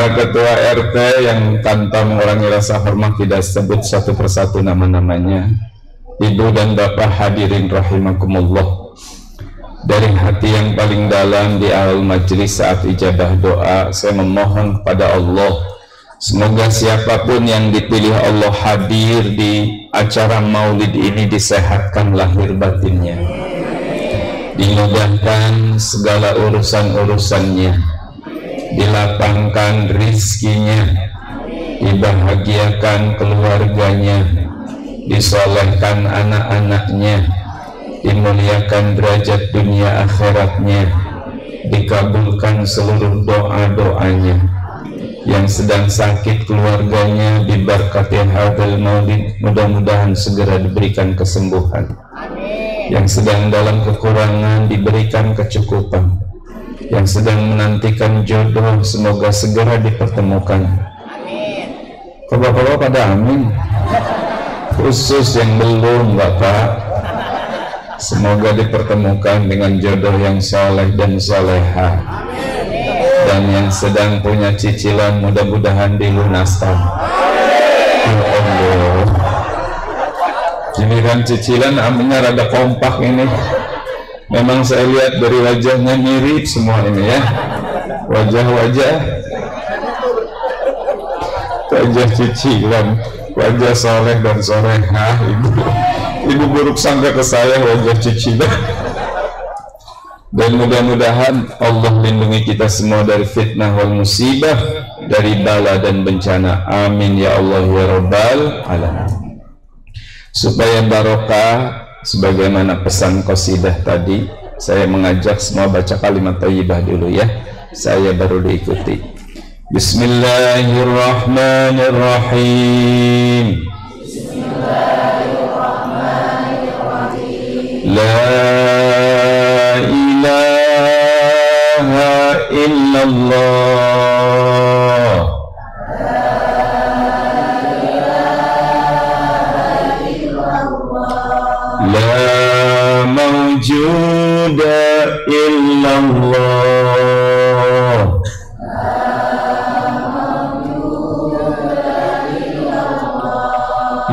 para ketua RT yang tanpa mengurangi rasa hormat tidak sebut satu persatu nama-namanya. Ibu dan bapak hadirin rahimakumullah, dari hati yang paling dalam di awal majelis saat ijabah doa, saya memohon kepada Allah, semoga siapapun yang dipilih Allah hadir di acara maulid ini disehatkan lahir batinnya, dimudahkan segala urusan-urusannya, dilapangkan rizkinya, dibahagiakan keluarganya, disolehkan anak-anaknya, dimuliakan derajat dunia akhiratnya, dikabulkan seluruh doa-doanya. Yang sedang sakit keluarganya diberkati hadzal maulid, mudah-mudahan segera diberikan kesembuhan. Yang sedang dalam kekurangan diberikan kecukupan. Yang sedang menantikan jodoh semoga segera dipertemukan. Kok bapak-bapak pada amin? Khusus yang belum bapak, semoga dipertemukan dengan jodoh yang soleh dan soleha. Dan yang sedang punya cicilan mudah-mudahan dilunaskan. Ya Allah, giliran cicilan aminnya rada kompak ini. Memang saya lihat dari wajahnya mirip semua ini ya, wajah cicilan, wajah soleh dan soleha. Ibu buruk sangka ke saya wajah cicilan. Dan mudah-mudahan Allah lindungi kita semua dari fitnah wal musibah, dari bala dan bencana. Amin ya Allah ya Rabbal alamin. Supaya barokah, sebagaimana pesan qasidah tadi, saya mengajak semua baca kalimat thayyibah dulu ya, saya baru diikuti. Bismillahirrahmanirrahim. La ilaha illallah. La mawjuda illallah.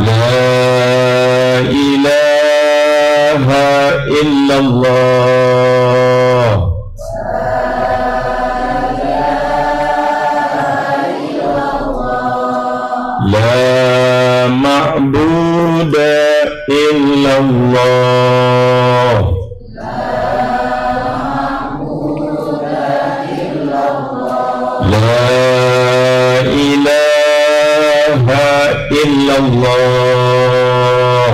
La ilaha illallah. La ma'buda illallah. La ilaha illallah.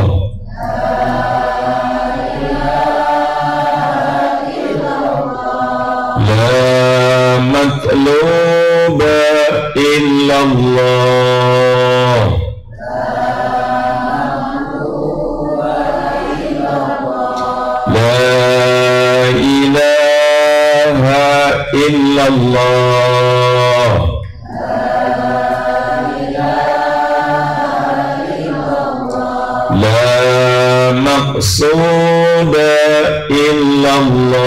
La matluba illallah. La ilaha illallah. La maqsuda illallah.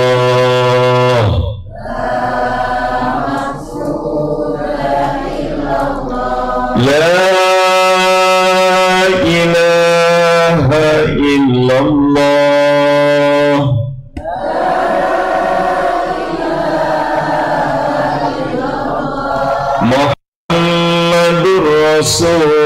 La ilaha illallah. Muhammadur Rasulullah.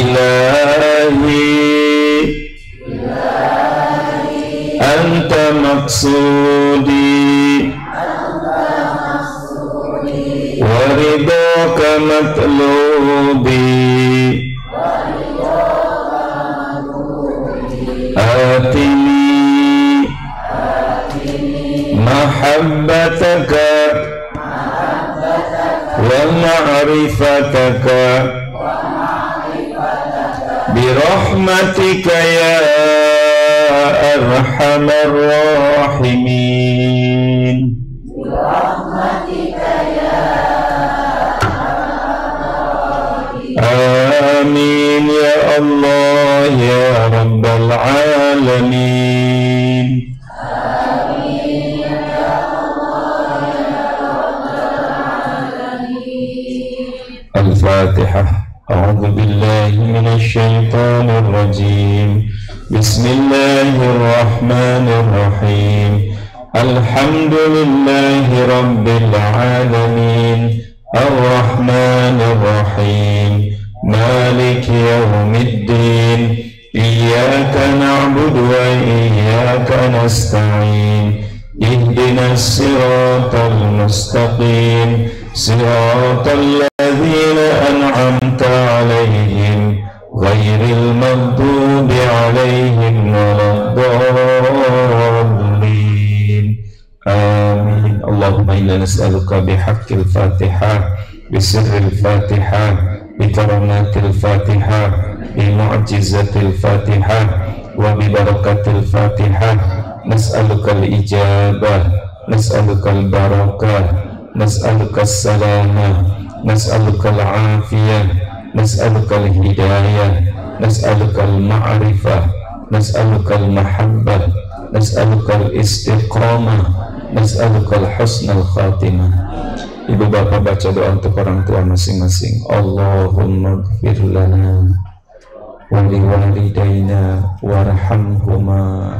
Ilahi anta maqsudi wa ridhaka matlubi. Atini mahabbataka wa ma'rifataka birahmatika ya arhamar rahimin. Amin ya Allah ya Rabbal alamin. Ar-Rahmanir Rahim. Alhamdulillahi Rabbil Alamin. Ar-Rahmanir Rahim. Maliki Yawmiddin. Iyyaka na'budu wa iyyaka nasta'in. Ihdinas siratal mustaqim. Siratal ladzina an'amta 'alaihim ghairil maghdubi 'alaihim waladdallin. Amin. Allahumma inna nas'aluka bihaqqil Fatihah, bisirril Fatihah, bikaramatil Fatihah, bimu'jizatil Fatihah, wa bibarakatil Fatihah. Nas'alukal ijabah, nas'alukal barakah, nas'alukal salamah, nas'alukal afiyah, nas'alukal hidayah, nas'alukal ma'rifah, nas'alukal mahabbah, nas'alukal istiqamah, nas'alukal husnal khatimah. Ibu bapak baca doa untuk orang tua masing-masing. Allahumma gfir lana wali walidayna warhamhuma.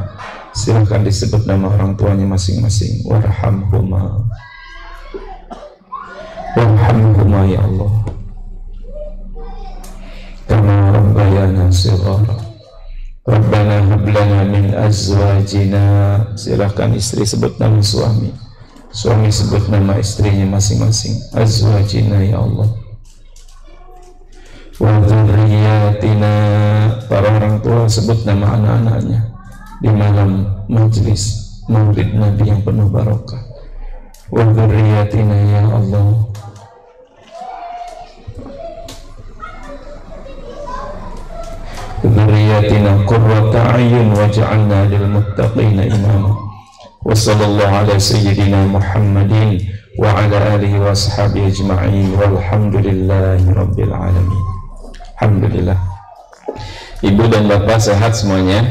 Silakan disebut nama orang tuanya masing-masing. Warhamhuma, warhamhuma ya Allah. Kama rabbayana shighara. Rabbana hab lana min azwajina. Silakan istri sebut nama suami, suami sebut nama istrinya masing-masing. Azwajina ya Allah. Wa dzurriyyatina. Para orang tua sebut nama anak-anaknya di malam majlis maulid Nabi yang penuh barokah. Wa dzurriyyatina ya Allah. Dzurriyyatina qurrata a'yun waj'alna lil muttaqina imama. Wa sallallahu ala sayyidina Muhammadin wa ala alihi wa ashabihi ajma'in walhamdulillahi rabbil alamin. Alhamdulillah. Ibu dan bapak sehat semuanya?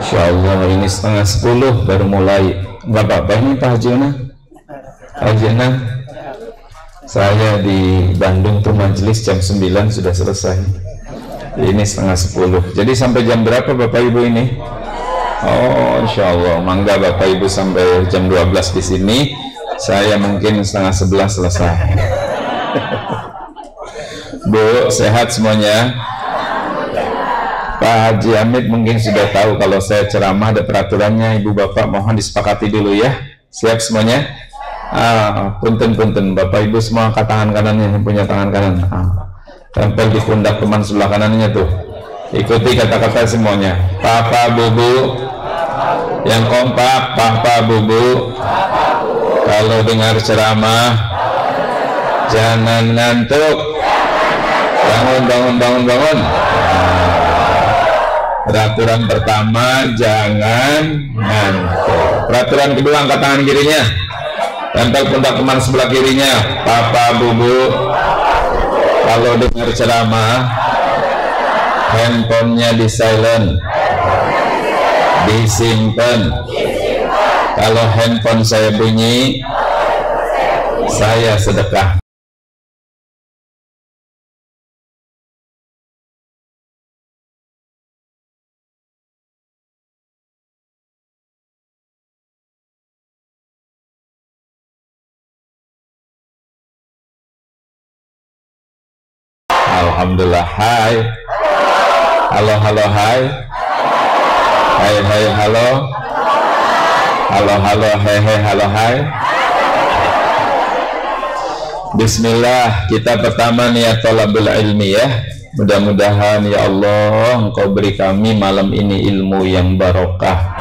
Insyaallah. Ini 9:30 baru mulai. Bapak ini Pak Haji Una? Saya di Bandung tuh majelis jam 9 sudah selesai. Ini 9:30. Jadi sampai jam berapa Bapak Ibu ini? Oh, insyaallah. Mangga Bapak Ibu sampai jam 12 di sini. Saya mungkin 10:30 selesai. Bu, sehat semuanya? Pak Haji Hamid mungkin sudah tahu kalau saya ceramah ada peraturannya. Ibu bapak mohon disepakati dulu ya. Siap semuanya? Punten Bapak Ibu semua angkat tangan kanannya yang punya tangan kanan. Tempel di pundak teman sebelah kanannya tuh. Ikuti kata-kata semuanya. Papa Bubu. Yang kompak. Papa Bubu. Kalau dengar ceramah jangan ngantuk. Bangun. Peraturan pertama, jangan ngantuk. Peraturan kedua, angkat tangan kirinya, tempel pundak teman sebelah kirinya. Papa Bubu, kalau dengar ceramah handphonenya di silent, disimpan. Kalau handphone saya bunyi, saya sedekah. Alhamdulillah. Hai. Halo, hai. Hai, halo. Halo, hai, halo, hai. Bismillah. Kita pertama niat thalabul ilmi ya. Mudah-mudahan ya Allah Engkau beri kami malam ini ilmu yang barokah,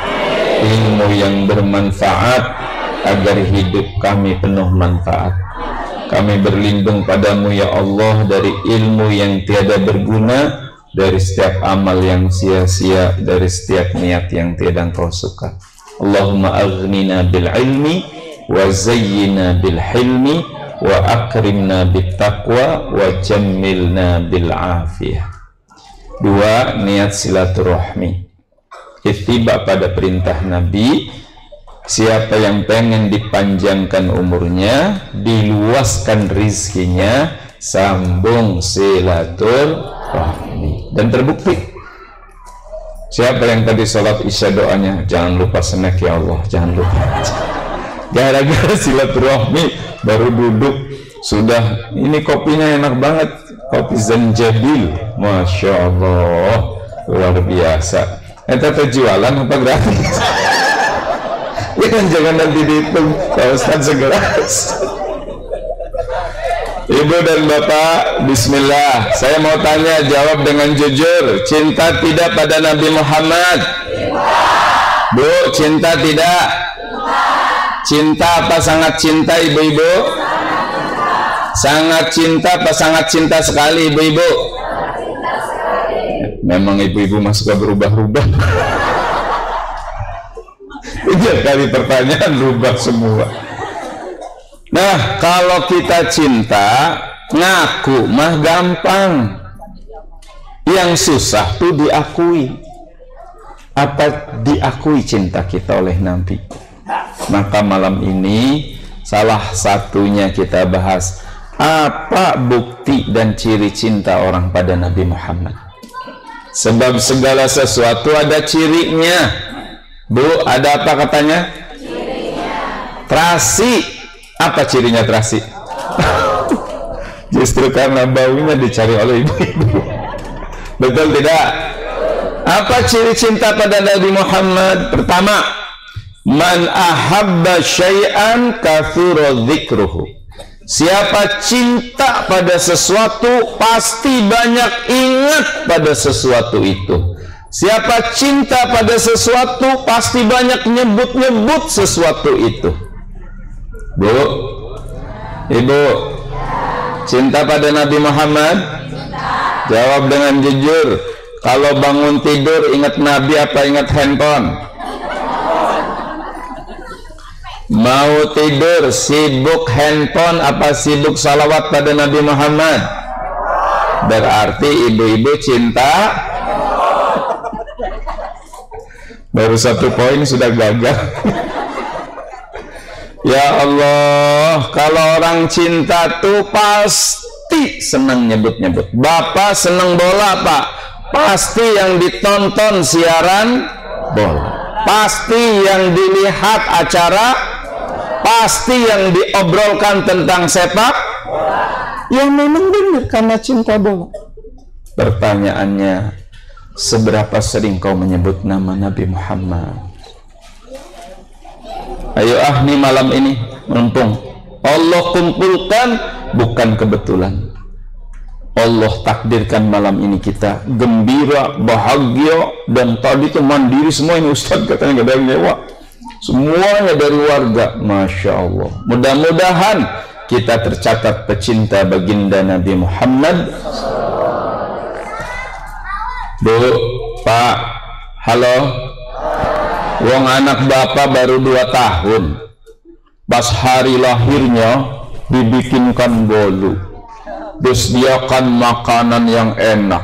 ilmu yang bermanfaat, agar hidup kami penuh manfaat. Kami berlindung padamu ya Allah dari ilmu yang tiada berguna, dari setiap amal yang sia-sia, dari setiap niat yang tiada Engkau suka. Allahumma aghnina bil ilmi wa zayyina bil hilmi wa akrimna bit taqwa wa jammilna bil afiyah. Dua, niat silaturahmi. Ittiba pada perintah Nabi. Siapa yang pengen dipanjangkan umurnya, diluaskan rizkinya, sambung silaturahmi. Dan terbukti Siapa yang tadi sholat isya doanya, jangan lupa snack ya Allah, jangan lupa. Gara-gara silaturahmi baru duduk sudah, ini kopinya enak banget, kopi zanjabil, masya Allah, luar biasa. Eta jualan apa gratis? Ya kan, jangan nanti dihitung Pak Ustadz segelas. Ibu dan Bapak, bismillah, saya mau tanya, jawab dengan jujur. Cinta tidak pada Nabi Muhammad? Bu, cinta tidak? Cinta apa sangat cinta ibu-ibu? Sangat cinta apa sangat cinta sekali ibu-ibu? Memang ibu-ibu masuk ke berubah-ubah. Tiga kali pertanyaan rubah semua. Nah, kalau kita cinta, ngaku mah gampang. Yang susah tuh diakui. Apa diakui cinta kita oleh Nabi? Maka malam ini salah satunya kita bahas, apa bukti dan ciri cinta orang pada Nabi Muhammad. Sebab segala sesuatu ada cirinya. Bu, ada apa katanya? Cirinya. Terasi. Apa cirinya terasi? Justru karena baunya dicari oleh ibu-ibu. Betul tidak? Apa ciri cinta pada Nabi Muhammad? Pertama, man ahabba syai'an kathura dzikruhu. Siapa cinta pada sesuatu, pasti banyak ingat pada sesuatu itu. Siapa cinta pada sesuatu, pasti banyak nyebut-nyebut sesuatu itu. Bu, ibu, cinta pada Nabi Muhammad? Jawab dengan jujur. Kalau bangun tidur ingat Nabi apa ingat handphone? Mau tidur sibuk handphone apa sibuk salawat pada Nabi Muhammad? Berarti ibu-ibu cinta. Baru satu poin sudah gagal. Ya Allah, kalau orang cinta tuh pasti senang nyebut-nyebut. Bapak senang bola, Pak, pasti yang ditonton siaran bola, pasti yang dilihat acara, pasti yang diobrolkan tentang sepak. Ya memang benar karena cinta bola. Pertanyaannya, seberapa sering kau menyebut nama Nabi Muhammad? Ayo nih malam ini mumpung Allah kumpulkan, bukan kebetulan. Allah takdirkan malam ini kita gembira, bahagia, dan tadi tuh mandiri semua ini Ustadz katanya gak ada yang nyewa. Semuanya dari warga, masya Allah. Mudah-mudahan kita tercatat pecinta baginda Nabi Muhammad. Bu, Pak, halo. Wong anak bapak baru 2 tahun, pas hari lahirnya dibikinkan bolu, disediakan makanan yang enak,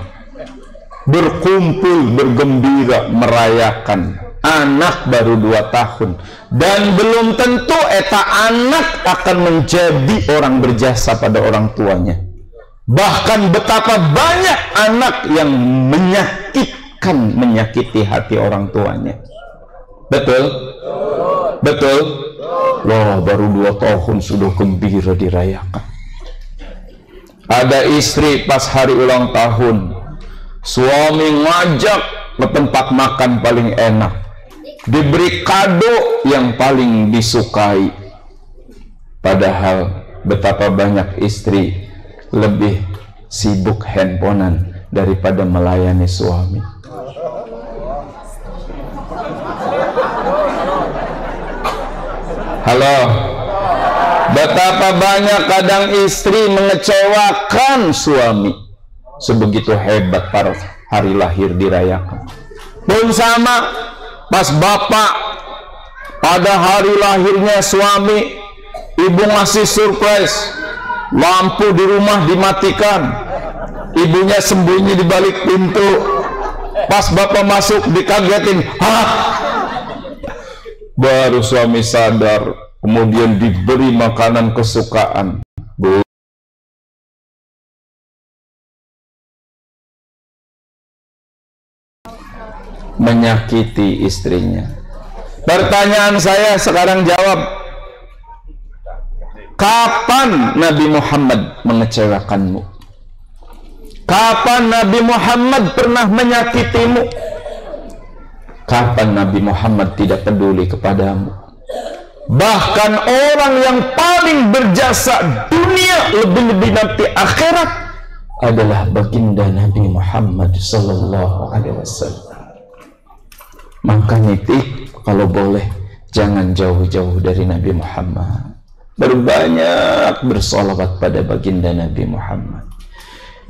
berkumpul, bergembira, merayakan. Anak baru 2 tahun, dan belum tentu eta anak akan menjadi orang berjasa pada orang tuanya. Bahkan betapa banyak anak yang menyakiti hati orang tuanya. Betul? Betul? Wah, baru 2 tahun sudah gembira dirayakan. Ada istri pas hari ulang tahun, suami ngajak ke tempat makan paling enak, diberi kado yang paling disukai. Padahal betapa banyak istri lebih sibuk handphonean daripada melayani suami. Halo, betapa banyak kadang istri mengecewakan suami. Sebegitu hebat para hari lahir dirayakan. Pun sama, pas bapak pada hari lahirnya suami, ibu ngasih surprise, lampu di rumah dimatikan, ibunya sembunyi di balik pintu. Pas bapak masuk dikagetin, hah? Baru suami sadar, kemudian diberi makanan kesukaan. Bu, menyakiti istrinya. Pertanyaan saya sekarang, jawab. Kapan Nabi Muhammad mengecewakanmu? Kapan Nabi Muhammad pernah menyakitimu? Kapan Nabi Muhammad tidak peduli kepadamu? Bahkan orang yang paling berjasa dunia, lebih-lebih nanti akhirat, adalah baginda Nabi Muhammad sallallahu alaihi wasallam. Maka nitik, kalau boleh jangan jauh-jauh dari Nabi Muhammad. Berbanyak bersolawat pada baginda Nabi Muhammad.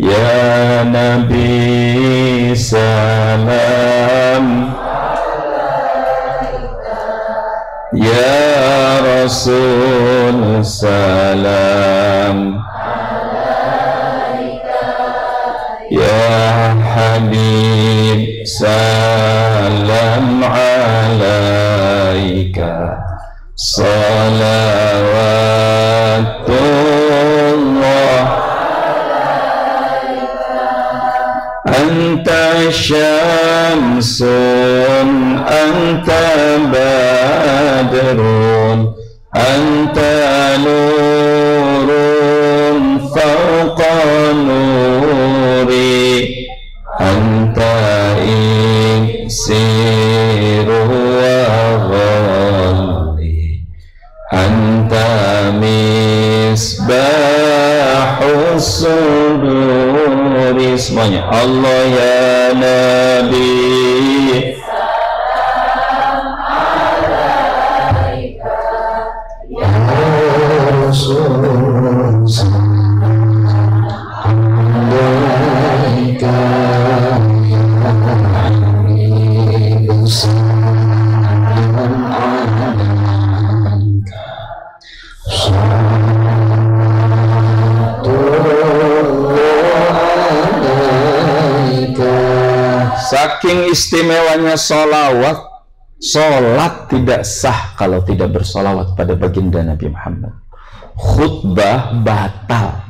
Ya Nabi salam, ya Rasul salam, ya Habib salam alaika, salawatullah. Anta syamsun, anta badrun, anta nurun fawqa nuri, anta iksiru wa ghalli, anta misbahus suduri. Semuanya Allah ya Nabi salam alaika, ya Rasul salam alaika, ya Habib salam alaika, saking istimewanya sholawat, sholat tidak sah kalau tidak bersolawat pada baginda Nabi Muhammad. Khutbah batal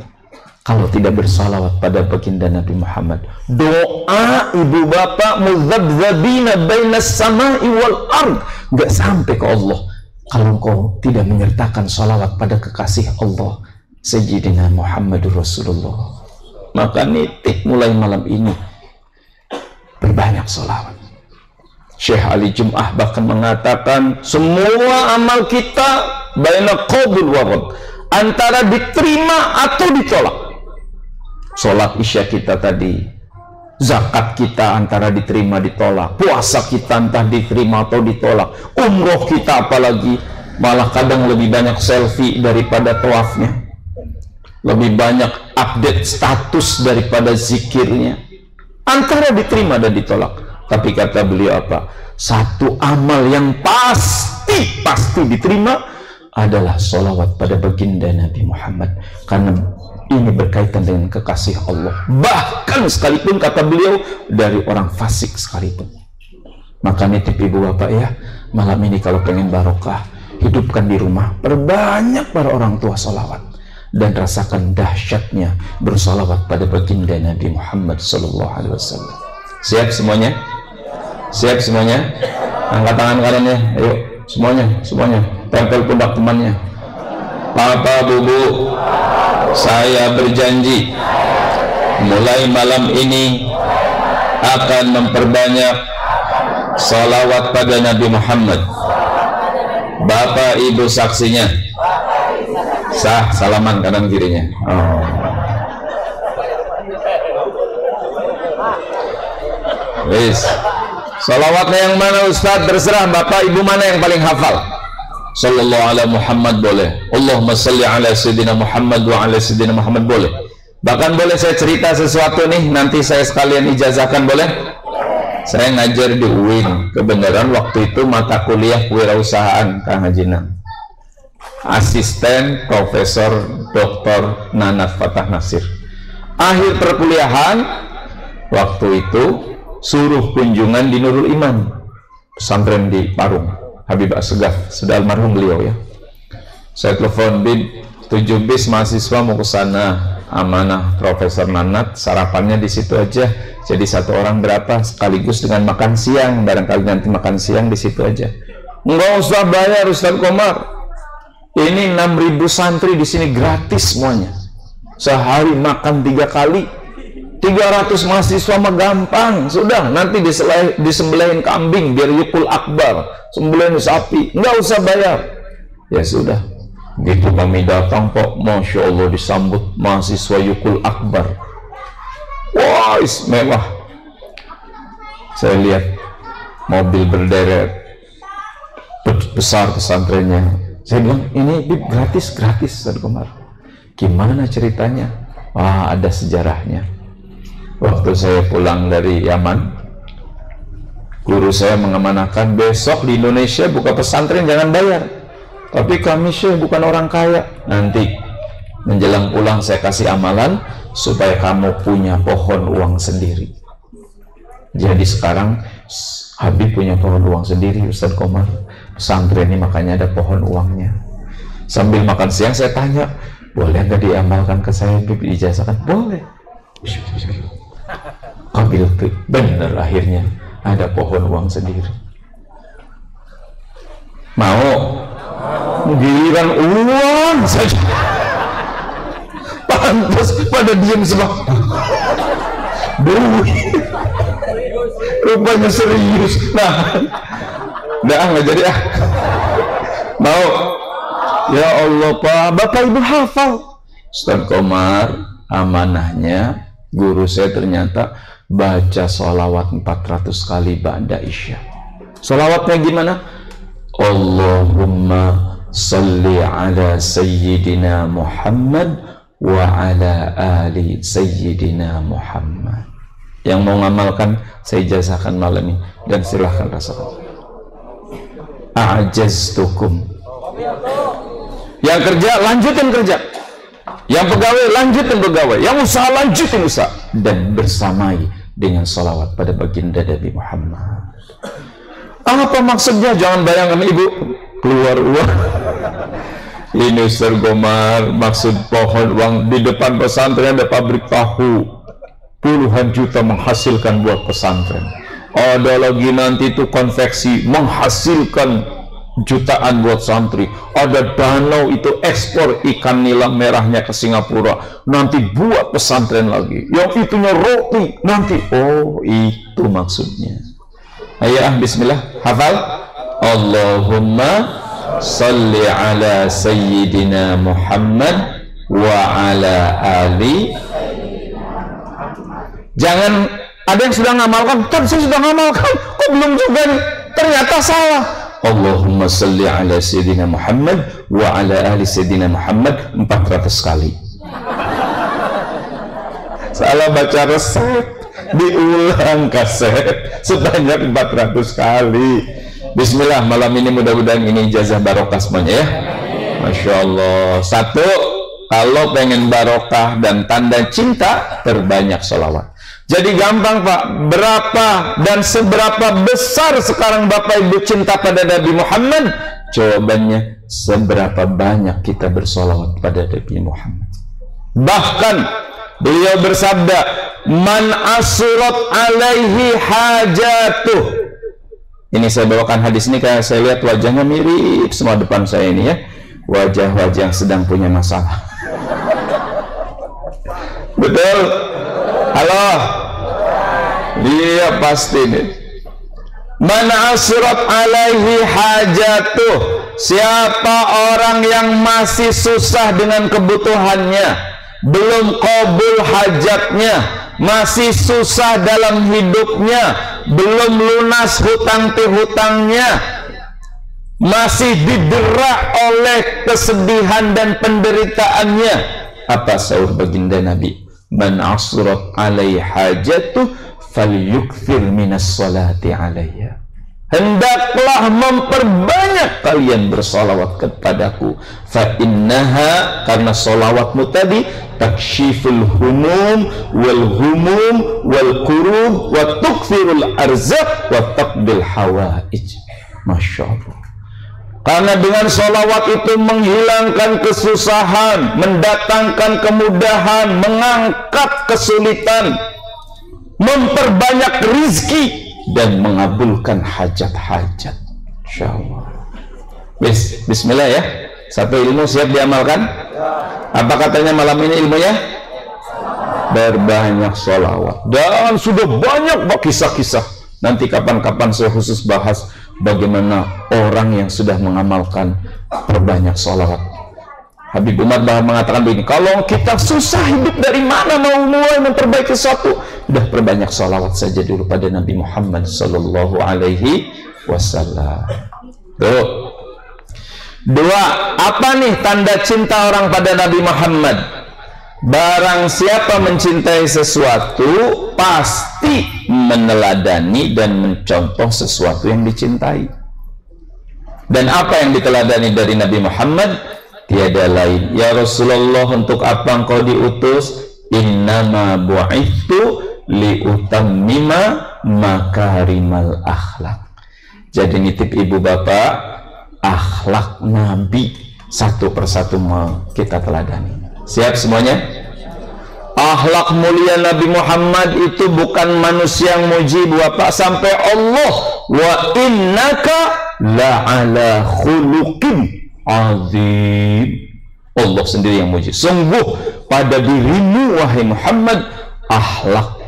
kalau tidak bersolawat pada baginda Nabi Muhammad. Doa ibu bapak mudzabdzabina bainas samai wal ard, gak sampai ke Allah kalau kau tidak menyertakan sholawat pada kekasih Allah, Sayyidina Muhammadur Rasulullah. Maka nitik mulai malam ini berbanyak sholawat. Syekh Ali Jum'ah bahkan mengatakan semua amal kita baina qabul wa rad, antara diterima atau ditolak. Sholat isya kita tadi, zakat kita antara diterima ditolak, puasa kita entah diterima atau ditolak, umroh kita apalagi malah kadang lebih banyak selfie daripada tawafnya, lebih banyak update status daripada zikirnya, antara diterima dan ditolak. Tapi kata beliau apa? Satu amal yang pasti diterima adalah sholawat pada baginda Nabi Muhammad, karena ini berkaitan dengan kekasih Allah, bahkan sekalipun kata beliau dari orang fasik sekalipun. Maka nitip ibu bapak ya, malam ini kalau pengen barokah, hidupkan di rumah, perbanyak para orang tua sholawat, dan rasakan dahsyatnya bersolawat pada baginda Nabi Muhammad sallallahu alaihi wasallam. Siap semuanya? Siap semuanya? Angkat tangan kanannya, ayo semuanya, tempel pundak temannya. Papa, Bubu, saya berjanji mulai malam ini akan memperbanyak salawat pada Nabi Muhammad. Bapak Ibu saksinya. Sah, salaman kanan kirinya. Wis. Salawatnya yang mana Ustaz? Terserah Bapak Ibu mana yang paling hafal. Sallallahu ala Muhammad boleh. Allahumma salli ala Sayyidina Muhammad wa ala Sayyidina Muhammad boleh. Bahkan boleh saya cerita sesuatu nih, nanti saya sekalian ijazahkan boleh? Saya ngajar di UIN. Kebenaran waktu itu mata kuliah kewirausahaan Kang Haji Nam. Asisten Profesor Dr. Nanat Fatah Nasir. Akhir perkuliahan waktu itu suruh kunjungan di Nurul Iman, pesantren di Parung, Habib Asgaf, sudah almarhum beliau ya. Saya telepon, Bib, 7 bis mahasiswa mau ke sana, amanah Profesor Nanat, sarapannya di situ aja. Jadi satu orang berapa sekaligus dengan makan siang, barangkali nanti makan siang di situ aja. Enggak usah bayar Ustaz Komar. Ini 6.000 santri di sini gratis semuanya. Sehari makan 3 kali. 300 mahasiswa mah gampang. Sudah, nanti disembelihin kambing biar yukul akbar, sembelihin sapi, enggak usah bayar. Ya sudah. Gitu kami datang kok, Masya Allah disambut mahasiswa yukul akbar. Wah, mewah. Saya lihat mobil berderet besar pesantrennya. Saya bilang, ini gratis Ustaz Komar. Gimana ceritanya? Wah, ada sejarahnya. Waktu saya pulang dari Yaman, guru saya mengamanahkan, besok di Indonesia buka pesantren jangan bayar. Tapi kami Syekh bukan orang kaya. Nanti menjelang pulang saya kasih amalan supaya kamu punya pohon uang sendiri. Jadi sekarang Habib punya pohon uang sendiri, Ustaz Komar. Pesantren ini makanya ada pohon uangnya. Sambil makan siang saya tanya, boleh nggak diamalkan ke saya, Habib, diijazahkan? Boleh. Ambil tuh, bener akhirnya ada pohon uang sendiri. Mau? Giliran uang saja. Pantas pada diam semua. Duit. Rupanya serius. Nah, nggak jadi ah. Mau? Ya Allah Pak, Bapak Ibu hafal. Ustaz Komar, amanahnya guru saya ternyata baca sholawat 400 kali ba'da isya. Sholawatnya gimana? Allahumma salli ala sayyidina Muhammad wa ala ali sayyidina Muhammad. Yang mau ngamalkan saya ijazahkan malam ini dan silahkan rasakan. A'jaztukum. Yang kerja lanjutin kerja. Yang pegawai lanjutin pegawai, yang usaha lanjutin usaha, dan bersamai dengan salawat pada baginda Nabi Muhammad. Apa maksudnya? Jangan bayangkan ibu keluar uang. Ini Ustaz Komar, maksud pohon uang di depan pesantren ada pabrik tahu, puluhan juta menghasilkan buat pesantren. Ada lagi nanti itu konveksi menghasilkan jutaan buat santri. Ada danau itu ekspor ikan nila merahnya ke Singapura, nanti buat pesantren lagi. Yang itunya roti nanti. Oh, itu maksudnya. Ayo bismillah, hafal. Allahumma salli ala sayyidina Muhammad wa ala ali. Jangan ada yang sudah ngamalkan, kan saya sudah ngamalkan, kok belum juga nih? Ternyata salah. Allahumma salli ala sayyidina Muhammad wa ala ali sayyidina Muhammad 400 kali. Salah baca resep, diulang kaset sebanyak 400 kali. Bismillah, malam ini mudah-mudahan ini ijazah barokah semuanya ya. Masya Allah. Satu, kalau pengen barokah dan tanda cinta, terbanyak sholawat. Jadi gampang Pak, berapa dan seberapa besar sekarang Bapak Ibu cinta pada Nabi Muhammad? Jawabannya, seberapa banyak kita bersolawat pada Nabi Muhammad. Bahkan beliau bersabda, man asurat alaihi hajatuh. Ini saya bawakan hadis ini karena saya lihat wajahnya mirip semua depan saya ini ya. Wajah-wajah yang sedang punya masalah. Betul? Halo? Dia pasti nih. Man asrat alaihi hajatuh. Siapa orang yang masih susah dengan kebutuhannya, belum qabul hajatnya, masih susah dalam hidupnya, belum lunas hutang pihutangnya, masih didera oleh kesedihan dan penderitaannya, apa sahur baginda Nabi? Man asrat alaihi hajatuh falyukthir minas salati alaiya. Hendaklah memperbanyak kalian bersalawat kepadaku. Fa innaha, karena salawatmu tadi takshiful humum wal kurub wa tukthirul arzaq wa taqbil hawaij. Masya Allah. Karena dengan sholawat itu menghilangkan kesusahan, mendatangkan kemudahan, mengangkat kesulitan, memperbanyak rizki, dan mengabulkan hajat-hajat. Insyaallah. Bismillah ya. Satu ilmu siap diamalkan. Apa katanya malam ini ilmunya? Berbanyak sholawat. Dan sudah banyak kisah-kisah. Nanti kapan-kapan saya khusus bahas bagaimana orang yang sudah mengamalkan perbanyak sholawat. Habib Umar Bahar mengatakan begini, kalau kita susah hidup dari mana mau mulai memperbaiki sesuatu, sudah perbanyak sholawat saja dulu pada Nabi Muhammad Sallallahu Alaihi Wasallam. Tuh. Dua, apa nih tanda cinta orang pada Nabi Muhammad? Barang siapa mencintai sesuatu, pasti meneladani dan mencontoh sesuatu yang dicintai. Dan apa yang diteladani dari Nabi Muhammad? Tiada lain. Ya Rasulullah, untuk apa engkau diutus? Innama bu'ithu liutammima makarimal akhlak. Jadi nitip ibu bapak, akhlak Nabi satu persatu mau kita teladani. Siap semuanya? Akhlak mulia Nabi Muhammad itu bukan manusia yang muji bapak, sampai Allah, wa innaka la'ala khuluqin azim. Allah sendiri yang muji, sungguh pada dirimu wahai Muhammad akhlak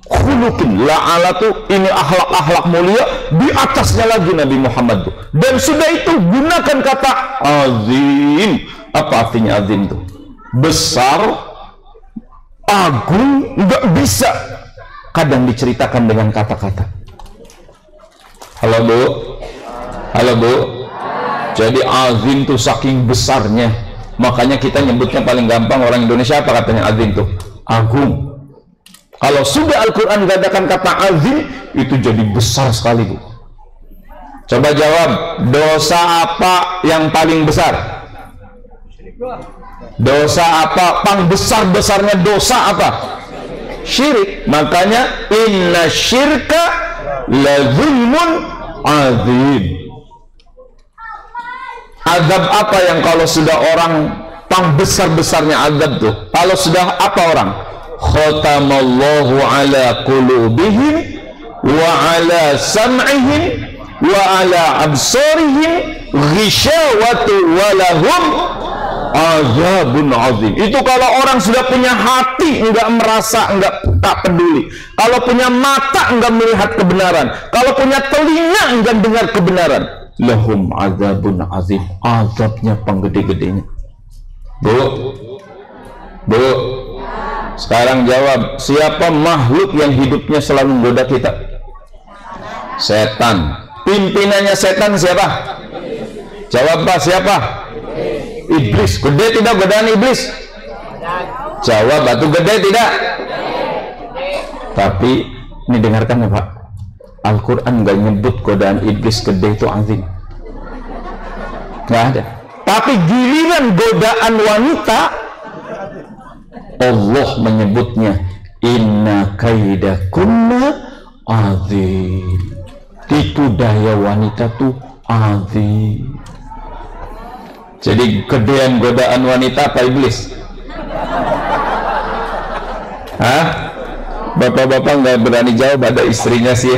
khuluqin. La'ala tuh ini akhlak-akhlak mulia, di atasnya lagi Nabi Muhammad tuh. Dan sudah itu gunakan kata azim. Apa artinya azim tuh? Besar, agung, nggak bisa kadang diceritakan dengan kata-kata. Halo Bu, halo Bu. Jadi azim tuh saking besarnya, makanya kita nyebutnya paling gampang orang Indonesia apa katanya azim tuh? Agung. Kalau sudah Al-Quran katakan kata azim, itu jadi besar sekali Bu. Coba jawab, dosa apa yang paling besar? Dosa apa? Pang besar-besarnya dosa apa? Syirik. Makanya inna syirka la zulmun azim. Azab apa yang kalau sudah orang pang besar-besarnya azab tuh? Kalau sudah apa orang? Khatamallahu ala qulubihim wa ala sam'ihim wa ala absarihim ghishawatu walahum azabun azim. Itu kalau orang sudah punya hati enggak merasa, enggak tak peduli. Kalau punya mata enggak melihat kebenaran, kalau punya telinga enggak dengar kebenaran, lahum azabun azim. Azabnya penggede-gedenya. Bu, Bu, sekarang jawab, siapa makhluk yang hidupnya selalu menggoda kita? Setan. Pimpinannya setan siapa? Jawab Pak, siapa? Iblis. Gede tidak godaan iblis? Jawab, batu gede tidak? Tapi ini dengarkan ya Pak, Al-Quran nggak nyebut godaan iblis gede itu azim, nggak ada. Tapi giliran godaan wanita, Allah menyebutnya inna kaidakunna azim. Itu daya wanita tuh azim. Jadi gedean godaan wanita apa iblis? Hah? Bapak-bapak nggak berani jawab, ada istrinya sih.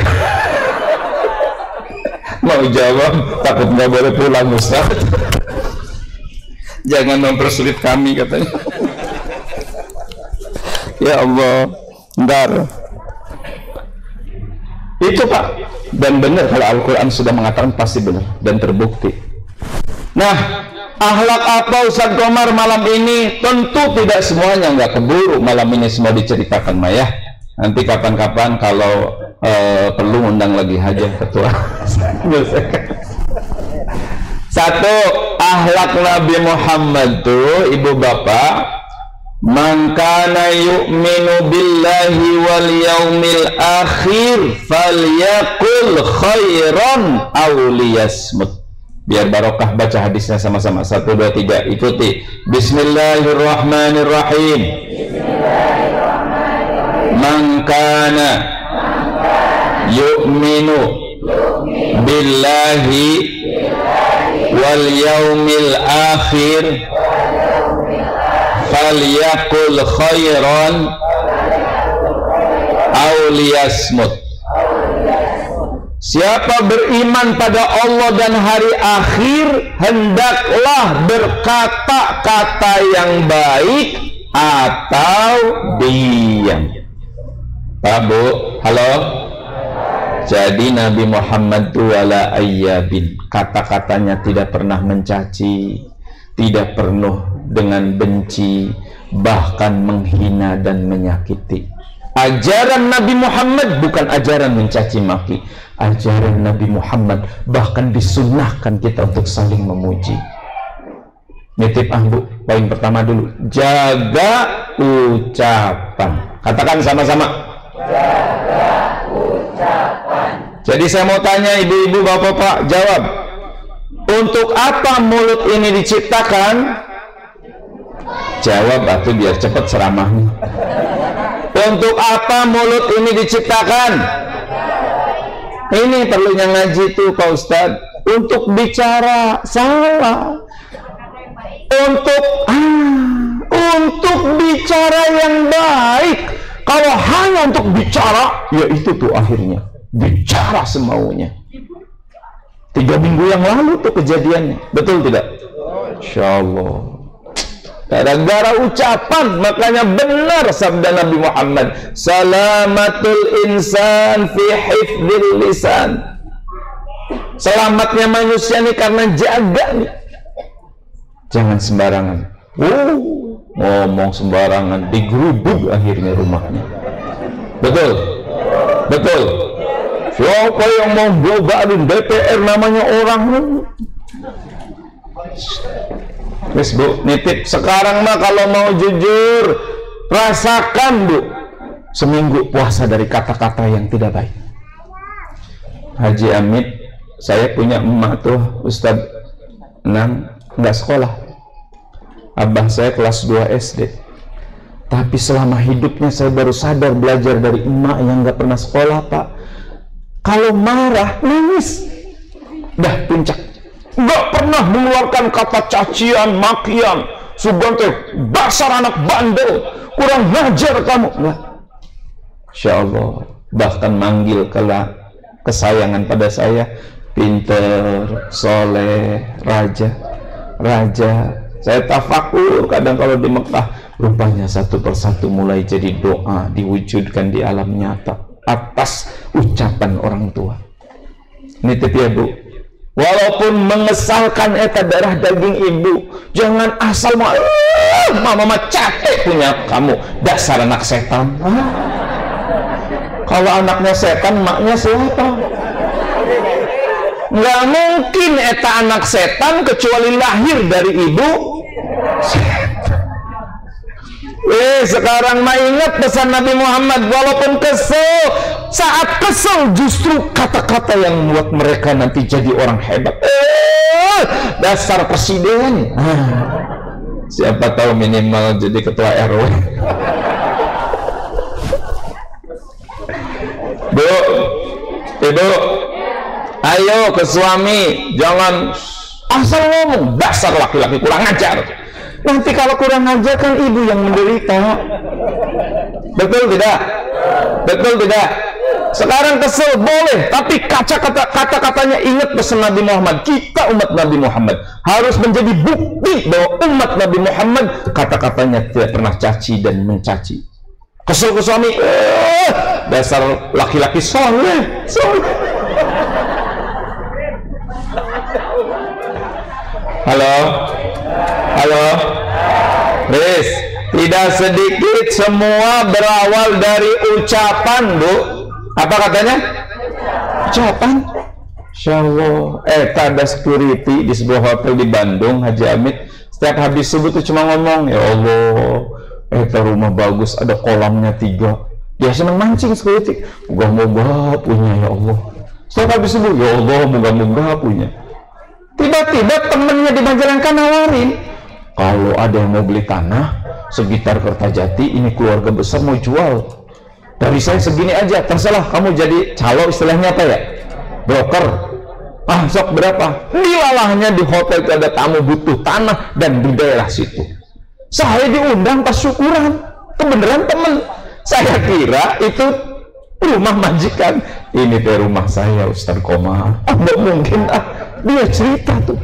Mau jawab takut nggak boleh pulang Ustaz. Jangan mempersulit kami katanya. Ya Allah, bentar. Itu Pak, dan benar kalau Al-Quran sudah mengatakan pasti benar dan terbukti. Nah, akhlak apa Ustaz Komar malam ini? Tentu tidak semuanya, nggak keburu malam ini semua diceritakan Maya. Nanti kapan-kapan kalau perlu undang lagi aja ketua. Satu, akhlak Nabi Muhammad tuh ibu bapak, man kana yu'minu billahi wal yaumil akhir falyaqul khairan aw liyasmut. Biar barokah baca hadisnya sama-sama. 1, 2, 3, ikuti. Bismillahirrahmanirrahim. Man kana yu'minu billahi wal yaumil akhir falyaqul khairan aw liyasmut. Siapa beriman pada Allah dan hari akhir, hendaklah berkata-kata yang baik atau diam. Pak Bu, halo. Jadi Nabi Muhammad wala ayyabin, kata-katanya tidak pernah mencaci, tidak penuh dengan benci, bahkan menghina dan menyakiti. Ajaran Nabi Muhammad bukan ajaran mencaci maki. Ajaran Nabi Muhammad bahkan disunnahkan kita untuk saling memuji. Nitip Bu, poin pertama dulu, jaga ucapan. Katakan sama-sama, jaga ucapan. Jadi saya mau tanya ibu-ibu, bapak-bapak, jawab. Untuk apa mulut ini diciptakan? Jawab atuh biar cepat ceramahnya. Untuk apa mulut ini diciptakan? Ini perlunya ngaji tuh Pak Ustadz. Untuk bicara, salah. Untuk bicara yang baik. Kalau hanya untuk bicara, ya itu tuh akhirnya bicara semaunya. 3 minggu yang lalu tuh kejadiannya, betul tidak? Insya Allah. Gara-gara ucapan, makanya benar sabda Nabi Muhammad, salamatul insan fi hifdzil lisan. Selamatnya manusia ini karena jaga nih. Jangan sembarangan. Ngomong sembarangan, digerubuk akhirnya rumahnya. Betul? Betul? Siapa yang mau godain DPR namanya orang? Wes Bu, nitip sekarang mah kalau mau jujur, rasakan Bu, seminggu puasa dari kata-kata yang tidak baik. Haji Amit, saya punya emak tuh Ustadz 6, nggak sekolah. Abah saya kelas 2 SD. Tapi selama hidupnya saya baru sadar belajar dari emak yang nggak pernah sekolah Pak. Kalau marah, nangis. Dah puncak. Nggak pernah mengeluarkan kata cacian, makian, subante, dasar anak bandel, kurang ngajar kamu. Nggak. Insya Allah. Bahkan manggil kesayangan pada saya, pinter, soleh, raja. Saya tafakur kadang kalau di Mekah, rupanya satu persatu mulai jadi doa diwujudkan di alam nyata atas ucapan orang tua. Nitip ya Bu, walaupun mengesalkan eta darah daging ibu, jangan asal mama capek punya kamu, dasar anak setan. Kalau anaknya setan, maknya siapa? Nggak mungkin eta anak setan kecuali lahir dari ibu setan. Sekarang mah ingat pesan Nabi Muhammad, walaupun kesel, saat kesel justru kata-kata yang membuat mereka nanti jadi orang hebat. Dasar presiden. Siapa tahu minimal jadi ketua RW. Bu, ibu, ayo ke suami, jangan asal ngomong, dasar laki-laki kurang ajar. Nanti kalau kurang ajar kan ibu yang menderita. Betul tidak? Betul tidak? Sekarang kesel boleh, tapi kata-katanya ingat pesan Nabi Muhammad. Kita umat Nabi Muhammad harus menjadi bukti bahwa umat Nabi Muhammad kata-katanya tidak pernah caci dan mencaci. Kesel ke suami, dasar laki-laki soleh. Halo, Riz, tidak sedikit semua berawal dari ucapan Bu. Apa katanya? Ucapan. Insya Allah. Ada security di sebuah hotel di Bandung, Haji Amit. Setiap habis subuh tuh cuma ngomong, ya Allah, rumah bagus, ada kolamnya 3. Dia senang mancing security. Moga-moga punya ya Allah. Setiap habis subuh, ya Allah, moga-moga punya. Tiba-tiba temennya di Majalengka nawarin, kalau ada yang mau beli tanah sekitar Kertajati, ini keluarga besar mau jual, dari saya segini aja, terserah kamu jadi calo, istilahnya apa ya, broker. Sok berapa? Dilalahnya di hotel itu ada tamu butuh tanah dan di daerah situ. Saya diundang pas syukuran. Kebenaran temen. Saya kira itu rumah majikan. Ini teh rumah saya Ustaz Komar. Nggak mungkin Dia cerita tuh.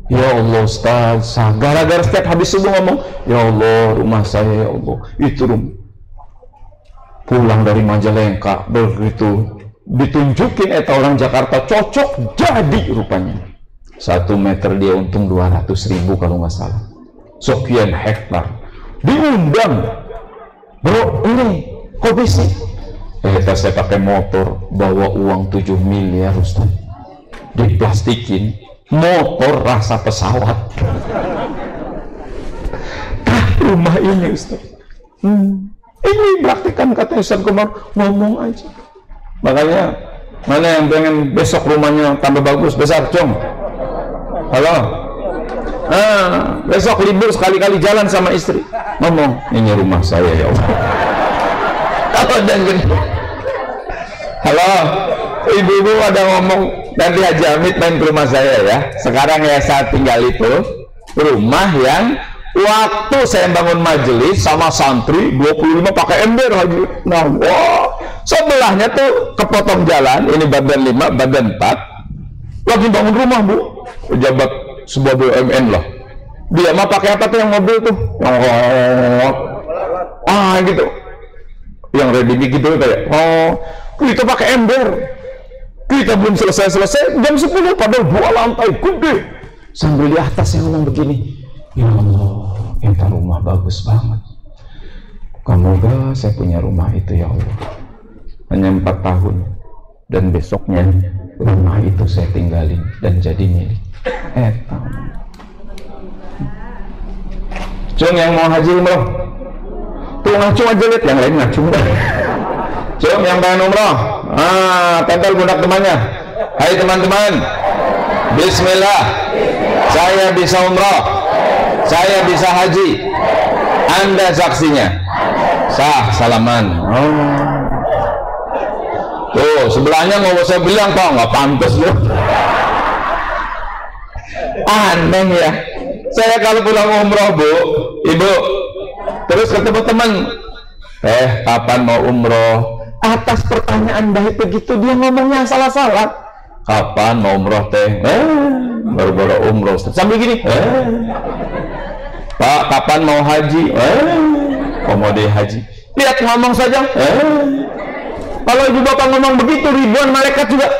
Ya Allah Ustaz, gara-gara setiap habis subuh ngomong, ya Allah rumah saya ya Allah. Itu rumah. Pulang dari Majalengka begitu ditunjukin orang Jakarta cocok jadi rupanya 1 meter dia untung 200.000 kalau nggak salah, sekian hektar diundang. Bro ini kok bisa? Saya pakai motor bawa uang 7 miliar Ustaz, diplastikin motor rasa pesawat. Rumah ini Ustaz, ini praktikan kata Ustaz Komar, ngomong aja. Makanya mana yang pengen besok rumahnya tambah bagus, besar, Cung? Halo? Besok libur sekali-kali jalan sama istri, ngomong, ini rumah saya ya Allah. Kalau dan halo, ibu-ibu ada ngomong, nanti Haji Hamid main ke rumah saya ya. Sekarang ya saya tinggal itu rumah yang waktu saya bangun majelis sama santri 25 pakai ember Haji. Nah, sebelahnya tuh kepotong jalan, ini badan 5, badan 4 lagi bangun rumah Bu, pejabat sebuah BUMN lah. Dia mah pakai apa tuh yang mobil tuh? Gitu. Yang ready gitu kayak, kita pakai ember. Kita belum selesai jam 10 padahal 2 lantai gede. Sambil di atas yang ngomong begini, ya Allah, kita rumah bagus banget. Semoga saya punya rumah itu ya Allah. Hanya 4 tahun dan besoknya rumah itu saya tinggalin dan jadi milik. Cung yang mau haji umroh tuh ngacung aja lihat, yang lain ngacung dah. Cung yang pengen umroh, tempel pundak temannya. Hai teman-teman, Bismillah, saya bisa umroh, saya bisa haji, Anda saksinya. Sah, salaman. Tuh sebelahnya nggak usah bilang kok nggak pantas loh. Aneh ya. Saya kalau pulang umroh Bu, Ibu, terus ketemu teman, kapan mau umroh? Atas pertanyaan baik begitu dia ngomongnya salah-salah. Kapan mau umroh teh? Baru-baru umroh. Sambil gini, Pak, kapan mau haji? Kok mau deh haji? Lihat ngomong saja. Kalau ibu bapak ngomong begitu, ribuan malaikat juga.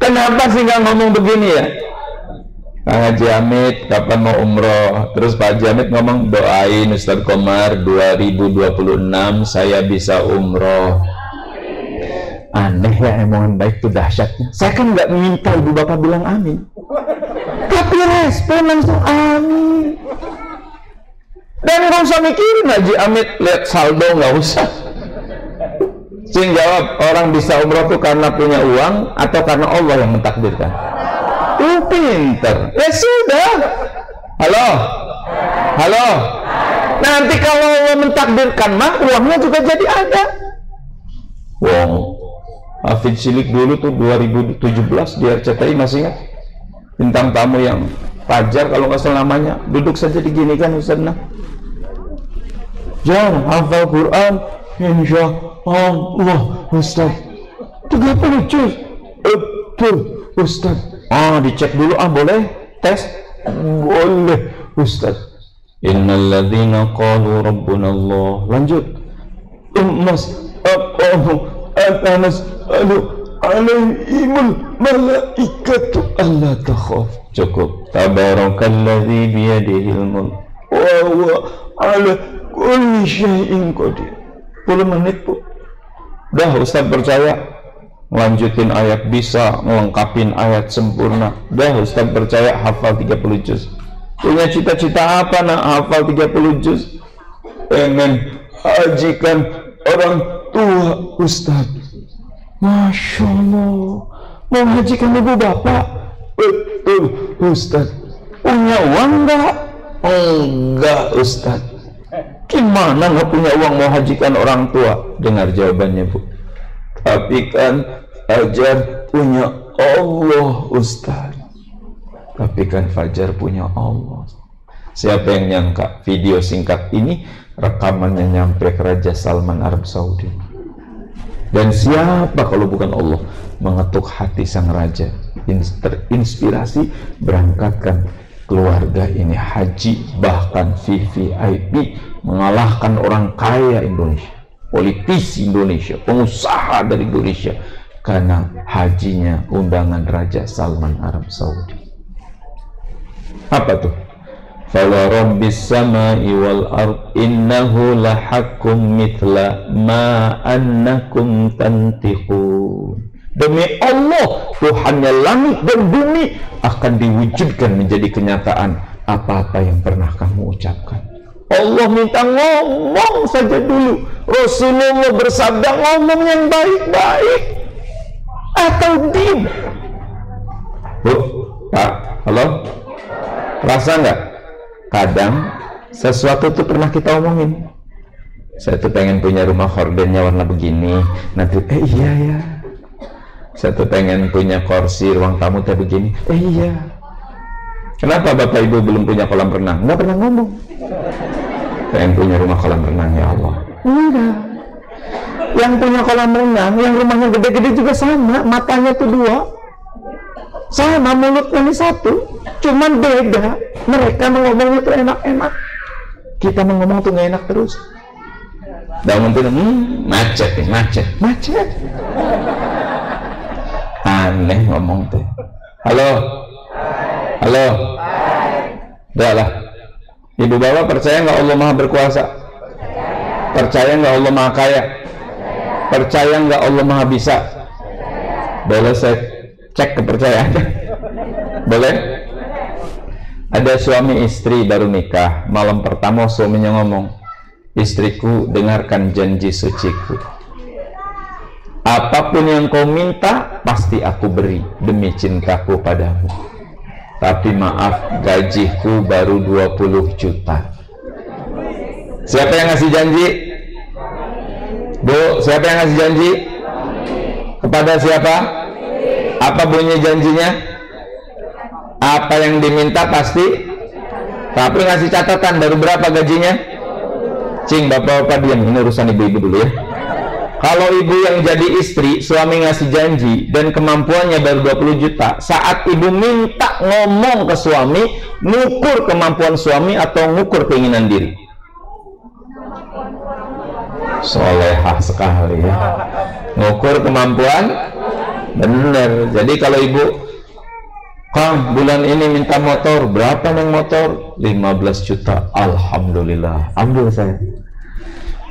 Kenapa sih nggak ngomong begini ya? Kang Haji Hamid kapan mau umroh? Terus Pak Haji Hamid ngomong, doain Ustaz Komar 2026 saya bisa umroh. Aneh ya, omongan baik itu dahsyatnya. Saya kan nggak minta ibu bapak bilang amin, tapi respon langsung amin. Dan nggak usah mikirin Haji Hamid lihat saldo, nggak usah. Sing jawab, orang bisa umroh itu karena punya uang atau karena Allah yang mentakdirkan? Pinter. Ya sudah. Halo. Nanti kalau Allah mentakdirkan mah uangnya juga jadi ada. Hafid Silik dulu tuh 2017 di RCTI, masih ingat? Bintang tamu yang Fajar kalau nggak salah namanya, duduk saja di gini kan Ustaz. Jangan hafal Quran insya Allah Ustaz 30 juz. Betul Ustaz. Dicek dulu boleh tes? Boleh Ustaz. Innalladzina qalu rabbuna Allah. Lanjut. Alaihimul malaikatu alla takhaf. Cukup. Tabarakalladzi biyadihil mulk wa huwa ala kulli syai'in qadir. 10 menit Bu. Dah Ustaz percaya. Lanjutin ayat bisa, melengkapin ayat sempurna. Dah Ustaz percaya, hafal 30 juz. Punya cita-cita apa nak hafal 30 juz? Pengen hajikan orang tua Ustaz. Masya Allah. Mau hajikan ibu bapak? Betul Ustaz. Punya uang enggak? Enggak Ustaz. Gimana nggak punya uang mau hajikan orang tua? Dengar jawabannya, Bu. Tapi kan Fajar punya Allah, Ustaz. Tapi kan Fajar punya Allah. Siapa yang nyangka video singkat ini rekamannya nyampe ke Raja Salman Arab Saudi? Dan siapa kalau bukan Allah mengetuk hati sang raja, terinspirasi berangkatkan keluarga ini haji, bahkan VVIP, mengalahkan orang kaya Indonesia, politisi Indonesia, pengusaha dari Indonesia, karena hajinya undangan Raja Salman Arab Saudi. Apa tuh? Fala rabbis samai wal ard innahu lahakum mithla ma annakum tantiqun. Demi Allah, Tuhannya langit dan bumi akan diwujudkan menjadi kenyataan apa-apa yang pernah kamu ucapkan. Allah minta ngomong saja dulu. Rasulullah bersabda ngomong yang baik-baik atau diem. Bu, Pak, halo? Rasa nggak? Kadang sesuatu itu pernah kita omongin. Saya tuh pengen punya rumah hordennya warna begini. Nanti, iya ya. Saya tuh pengen punya kursi ruang tamu kayak begini. Iya. Kenapa Bapak Ibu belum punya kolam renang? Nggak pernah ngomong. Pengen punya rumah kolam renang, ya Allah. Enggak. Yang punya kolam renang, yang rumahnya gede-gede juga sama. Matanya tuh 2. Sama, mulutnya ini 1. Cuman beda. Mereka ngomongnya tuh enak-enak. Kita ngomong tuh nggak enak terus. Bangun tuh, macet nih, macet. Aneh ngomong tuh. Halo. Udah lah. Ibu bapak percaya nggak Allah Maha Berkuasa? Percaya nggak Allah Maha Kaya? Percaya nggak Allah Maha Bisa? Boleh saya cek kepercayaannya? Boleh? Ada suami istri baru nikah. Malam pertama suaminya ngomong, istriku, dengarkan janji suciku. Apapun yang kau minta pasti aku beri demi cintaku padamu. Tapi maaf, gajiku baru 20 juta. Siapa yang ngasih janji? Bu, siapa yang ngasih janji? Kepada siapa? Apa bunyi janjinya? Apa yang diminta pasti, tapi ngasih catatan baru berapa gajinya? Cing, bapak-bapak diam, ini urusan ibu-ibu dulu ya. Kalau ibu yang jadi istri, suami ngasih janji dan kemampuannya baru 20 juta, saat ibu minta ngomong ke suami, ngukur kemampuan suami atau ngukur keinginan diri? Solehah sekali ya. Ngukur kemampuan, bener. Jadi kalau ibu, Kang, bulan ini minta motor, berapa neng motor? 15 juta, alhamdulillah, ambil saya.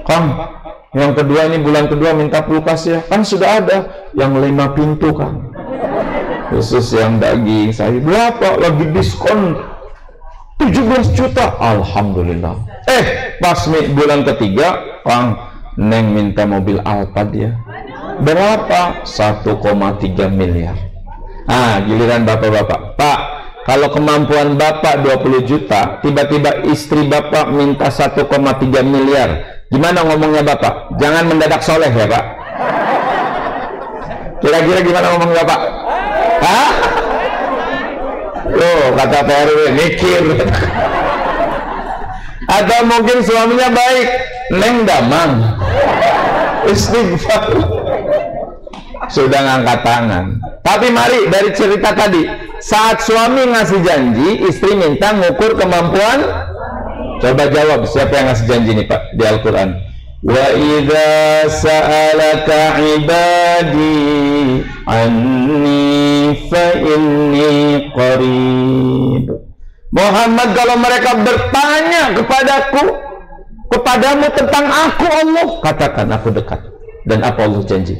Kang, yang kedua ini bulan kedua minta kulkas ya, kan sudah ada yang 5 pintu kan, khusus yang daging. Saya berapa? Lagi diskon 17 juta, alhamdulillah. Pas bulan ketiga, Kang, neng minta mobil Alphard ya, berapa? 1,3 miliar. Giliran bapak-bapak. Pak, kalau kemampuan bapak 20 juta, tiba-tiba istri bapak minta 1,3 miliar. Gimana ngomongnya bapak? Jangan mendadak soleh ya Pak. Kira-kira gimana ngomong bapak? Loh, kata PRW, mikir. Atau mungkin suaminya baik, neng damang, istighfar, sudah ngangkat tangan. Tapi mari dari cerita tadi, saat suami ngasih janji, istri minta ngukur kemampuan. Coba jawab, siapa yang ngasih janji nih Pak di Al-Quran? Wa idza sa'alaka ibadi anni fa inni qarib. Muhammad, kalau mereka bertanya kepadamu tentang aku Allah, katakan aku dekat. Dan apa Allah janji?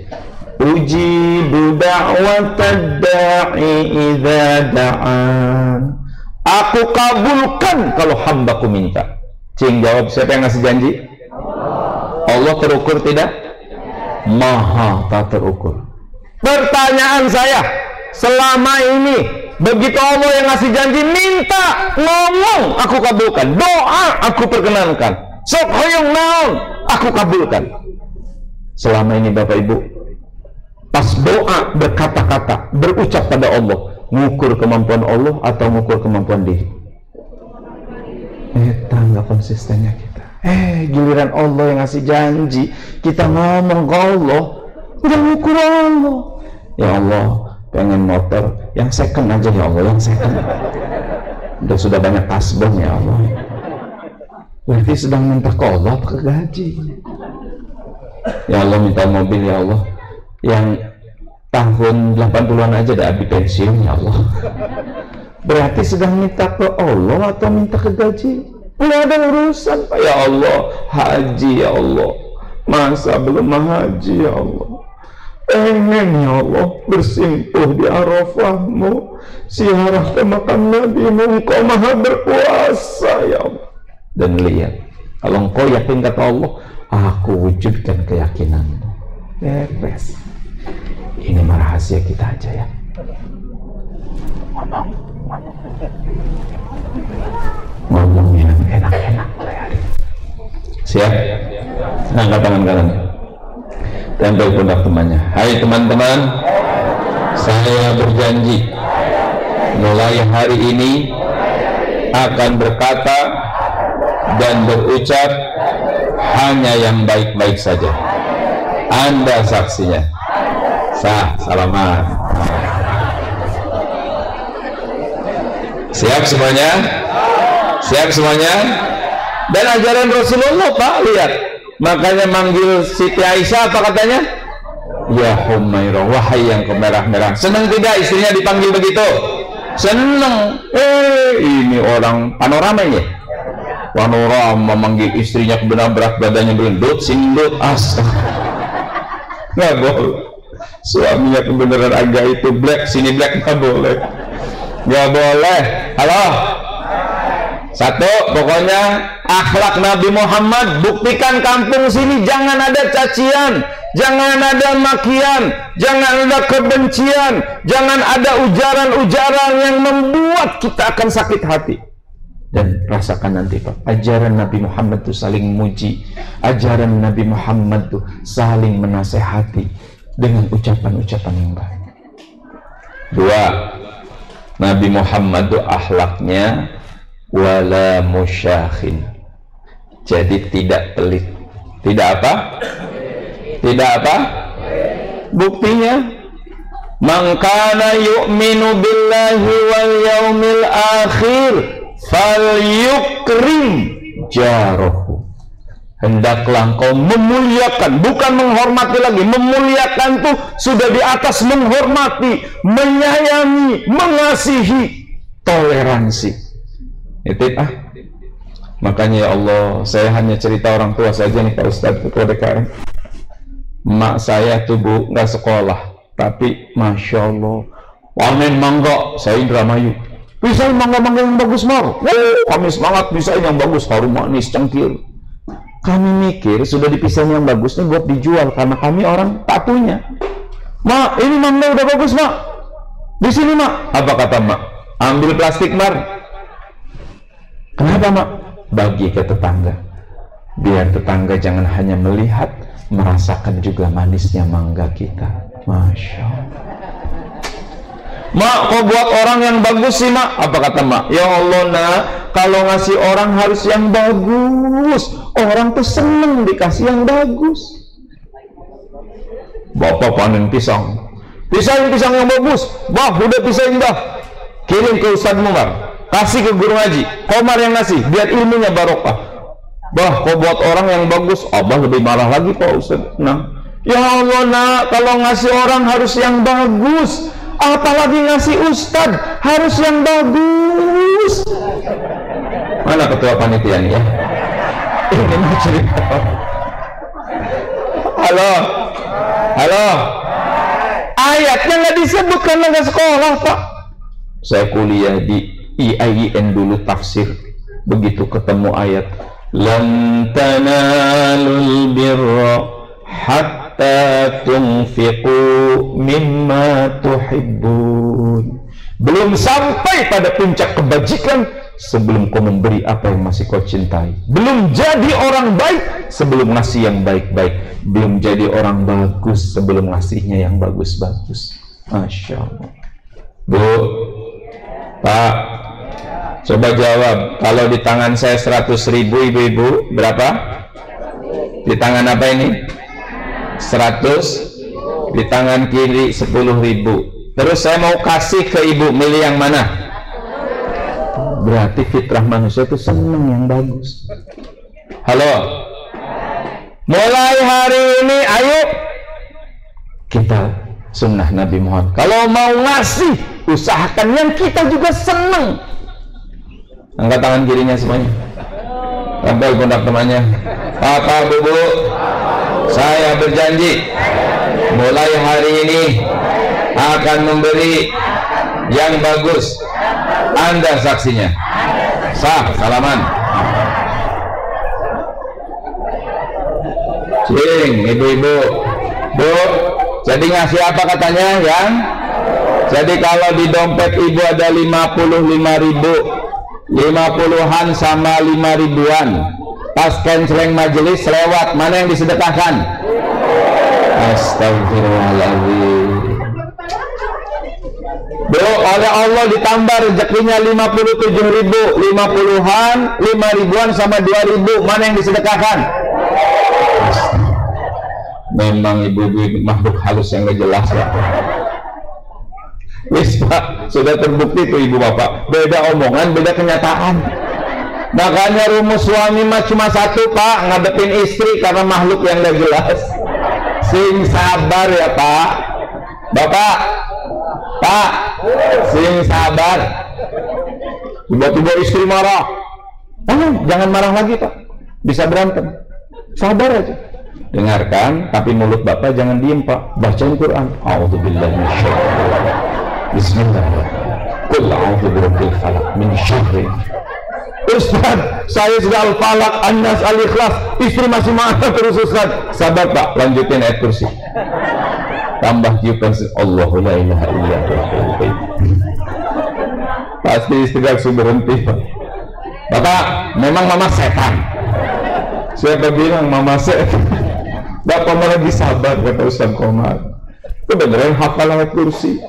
Ujibu da'watad da'i idza da'an. Aku kabulkan kalau hambaku minta. Cing, jawab, siapa yang ngasih janji? Allah terukur tidak? Maha tak terukur. Pertanyaan saya, selama ini begitu Allah yang ngasih janji, minta, ngomong, aku kabulkan, doa, aku perkenankan. sok hoyong naon, aku kabulkan. Selama ini Bapak Ibu, pas doa berkata-kata, berucap pada Allah, ngukur kemampuan Allah atau ngukur kemampuan diri? Nggak konsistennya kita. Giliran Allah yang ngasih janji, kita ngomong ke Allah, udah ngukur Allah. Ya Allah, pengen motor yang second aja ya Allah, yang second. Sudah banyak tasbih ya Allah. Berarti sedang minta ke Allah apa ke gaji? Ya Allah, minta mobil ya Allah yang tahun 80-an aja udah habis pensiun ya Allah. Berarti sedang minta ke Allah atau minta ke gaji? Nggak ada urusan Pak. Ya Allah, haji ya Allah, masa belum haji ya Allah. Pengen ya Allah bersimpuh di Arafahmu, ziarah ke makam Nabi-Mu, Engkau maha berkuasa ya Allah. Dan lihat, kalau Engkau yakin kata Allah, aku wujudkan keyakinanmu. Beres. Ini rahasia kita aja ya. Ngomong yang enak-enak mulai hari. Siap? Angkat tangan kanan, tempel pundak temannya. Hai teman-teman, saya berjanji mulai hari ini akan berkata dan berucap hanya yang baik-baik saja. Anda saksinya. Salaman. Siap semuanya? Siap semuanya? Dan ajaran Rasulullah Pak, lihat. Makanya manggil Siti Aisyah apa katanya? Ya Humairah, wahai yang kemerah-merah. Senang tidak istrinya dipanggil begitu? Senang. Ini orang panorama ini. Panorama memanggil istrinya kebenar berat badannya berendut, sindut, nggak boleh. Suaminya kebenaran agak itu black, sini black, nggak boleh. Nggak boleh. Halo? Satu, pokoknya akhlak Nabi Muhammad, buktikan kampung sini jangan ada cacian, jangan ada makian, jangan ada kebencian, jangan ada ujaran-ujaran yang membuat kita akan sakit hati. Dan rasakan nanti Pak, ajaran Nabi Muhammad itu saling muji, ajaran Nabi Muhammad itu saling menasehati dengan ucapan-ucapan yang baik. Dua, Nabi Muhammad itu akhlaknya wala musyakhin, jadi tidak pelit. Tidak apa? Tidak apa? Buktinya, man kana yu'minu billahi wal yaumil akhir falyukrim jarahu. Hendaklah engkau memuliakan, bukan menghormati lagi. Memuliakan tuh sudah di atas menghormati, menyayangi, mengasihi, toleransi. Itu makanya ya Allah, saya hanya cerita orang tua saja nih Pak Ustadz Ketua DKM. Mak saya tuh Bu nggak sekolah, tapi Masya Allah panen mangga, saya Indramayu. Pisahin mangga-mangga yang bagus Mar. Kami semangat pisahin yang bagus, harum manis, cengkir. Kami mikir sudah dipisahin yang bagus nih buat dijual, karena kami orang tak punya. Mak, ini mangga udah bagus Mak, di sini Mak. Apa kata Mak? Ambil plastik Mar. Kenapa Mak? Bagi ke tetangga, biar tetangga jangan hanya melihat, merasakan juga manisnya mangga kita. Masya Allah. Mak, kok buat orang yang bagus sih Mak? Apa kata Mak? Ya Allah nak, kalau ngasih orang harus yang bagus. Orang tuh seneng dikasih yang bagus. Bapak panen pisang, pisahin pisang yang bagus. Bah, udah pisahin bah, kirim ke Ustadz Mumar, kasih ke guru ngaji, Komar yang ngasih, biar ilmunya barokah. Bah, kok buat orang yang bagus, Abah lebih marah lagi Pak Ustadz. Nah, ya Allah nak, kalau ngasih orang harus yang bagus, apalagi ngasih Ustadz harus yang bagus. Mana ketua panitia nih ya? Ini mau cerita. Halo, halo. Ayatnya nggak disebut karena nggak sekolah Pak. Saya kuliah di IAIN dulu tafsir, begitu ketemu ayat lan tanalul birra hatta tunfiqu mimma tuhibbun, belum sampai pada puncak kebajikan sebelum kau memberi apa yang masih kau cintai. Belum jadi orang baik sebelum ngasih yang baik-baik. Belum jadi orang bagus sebelum ngasihnya yang bagus-bagus. Masya Allah. Bu, Pak, coba jawab. Kalau di tangan saya 100.000, ibu-ibu berapa? Di tangan apa ini? 100. Di tangan kiri 10.000. Terus saya mau kasih ke ibu, milih yang mana? Berarti fitrah manusia itu senang yang bagus. Halo, mulai hari ini ayo kita sunnah Nabi Muhammad. Kalau mau ngasih, usahakan yang kita juga senang. Angkat tangan kirinya semuanya. Tampil pundak temannya. Bapak, Bu, saya berjanji mulai hari ini akan memberi yang bagus. Anda saksinya. Sah, salaman. Cing, ibu-ibu. Bu, jadi ngasih apa katanya yang? Jadi kalau di dompet ibu ada 55.000, 50-an sama 5.000-an. Pas kenceleng majelis lewat, mana yang disedekahkan? Astagfirullahaladzim. Bu, oleh Allah ditambah rezekinya 57.000, 50-an, 5.000-an sama 2.000, mana yang disedekahkan? Memang ibu-ibu makhluk halus yang gak jelas ya. Wis Pak, sudah terbukti tuh ibu bapak, beda omongan, beda kenyataan. Makanya rumus suami mah cuma satu Pak, ngadepin istri karena makhluk yang gak jelas. Sing sabar ya Pak. Bapak, Pak, sing sabar. Tiba-tiba istri marah. Jangan marah lagi Pak, bisa berantem. Sabar aja. Dengarkan, tapi mulut Bapak jangan diem Pak. Bacain Quran. A'udzubillahi minasyaitonir. Bismillahirrahmanirrahim. Qul a'udzu birabbil falaq min syarri. Ustaz, saya sudah al-falaq, an-nas, al-ikhlas. Istri masih marah terus Ustaz. Sabar Pak, lanjutin ayat kursi. Tambah tiupan Allahu la ilaha illallah. Pasti istri langsung berhenti Pak. Bapak, memang mama setan. Siapa bilang mama setan? Bapak malah lagi sabar kata Ustaz Komar. Kebenaran hafal ayat kursi.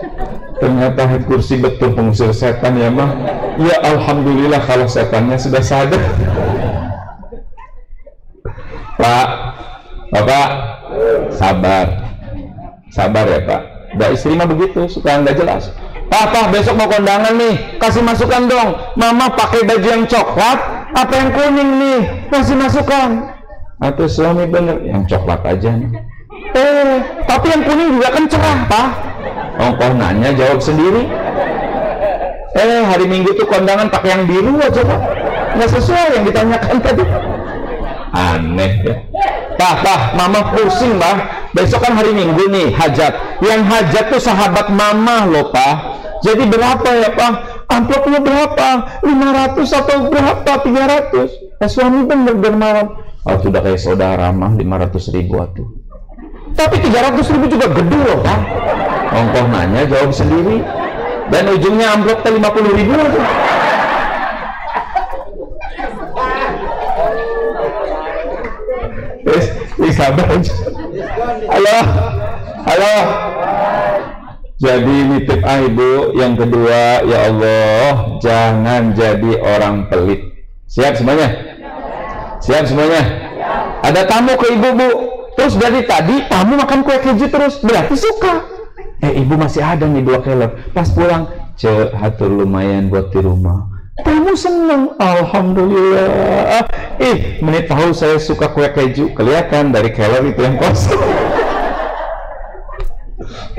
Ternyata ayat kursi betul pengusir setan ya mah. Ya alhamdulillah kalau setannya sudah sadar. Pak, Bapak sabar. Sabar ya Pak. Udah istri mah begitu, suka nggak jelas. Pak, besok mau kondangan nih, kasih masukan dong. Mama pakai baju yang coklat, apa yang kuning nih? Kasih masukan. Atau suami bener, yang coklat aja nih. Tapi yang kuning juga kan cerah Pak. Kok nanya jawab sendiri. Hari Minggu tuh kondangan pakai yang biru aja Pak. Nggak sesuai yang ditanyakan tadi. Aneh ya. Pak, mama pusing Pak. Besok kan hari Minggu nih hajat. Yang hajat tuh sahabat mama loh Pak. Jadi berapa ya Pak? Amplopnya berapa? 500 atau berapa? 300. Suami bener dermawan. Sudah kayak saudara mah 500.000 atuh. Tapi 300.000 juga gede loh Pak. Ongkoh nanya jawab sendiri. Dan ujungnya amplop 50.000 aja. Sabar aja. Halo. Jadi nitip ibu yang kedua, ya Allah, jangan jadi orang pelit. Siap semuanya? Siap semuanya? Ada tamu ke ibu Bu. Terus dari tadi tamu makan kue keju terus, berarti suka. Ibu masih ada nih 2 kelor. Pas pulang, hatur lumayan buat di rumah. Tamu seneng, alhamdulillah. Menit tahu saya suka kue keju, kelihatan dari kelor itu yang kosong.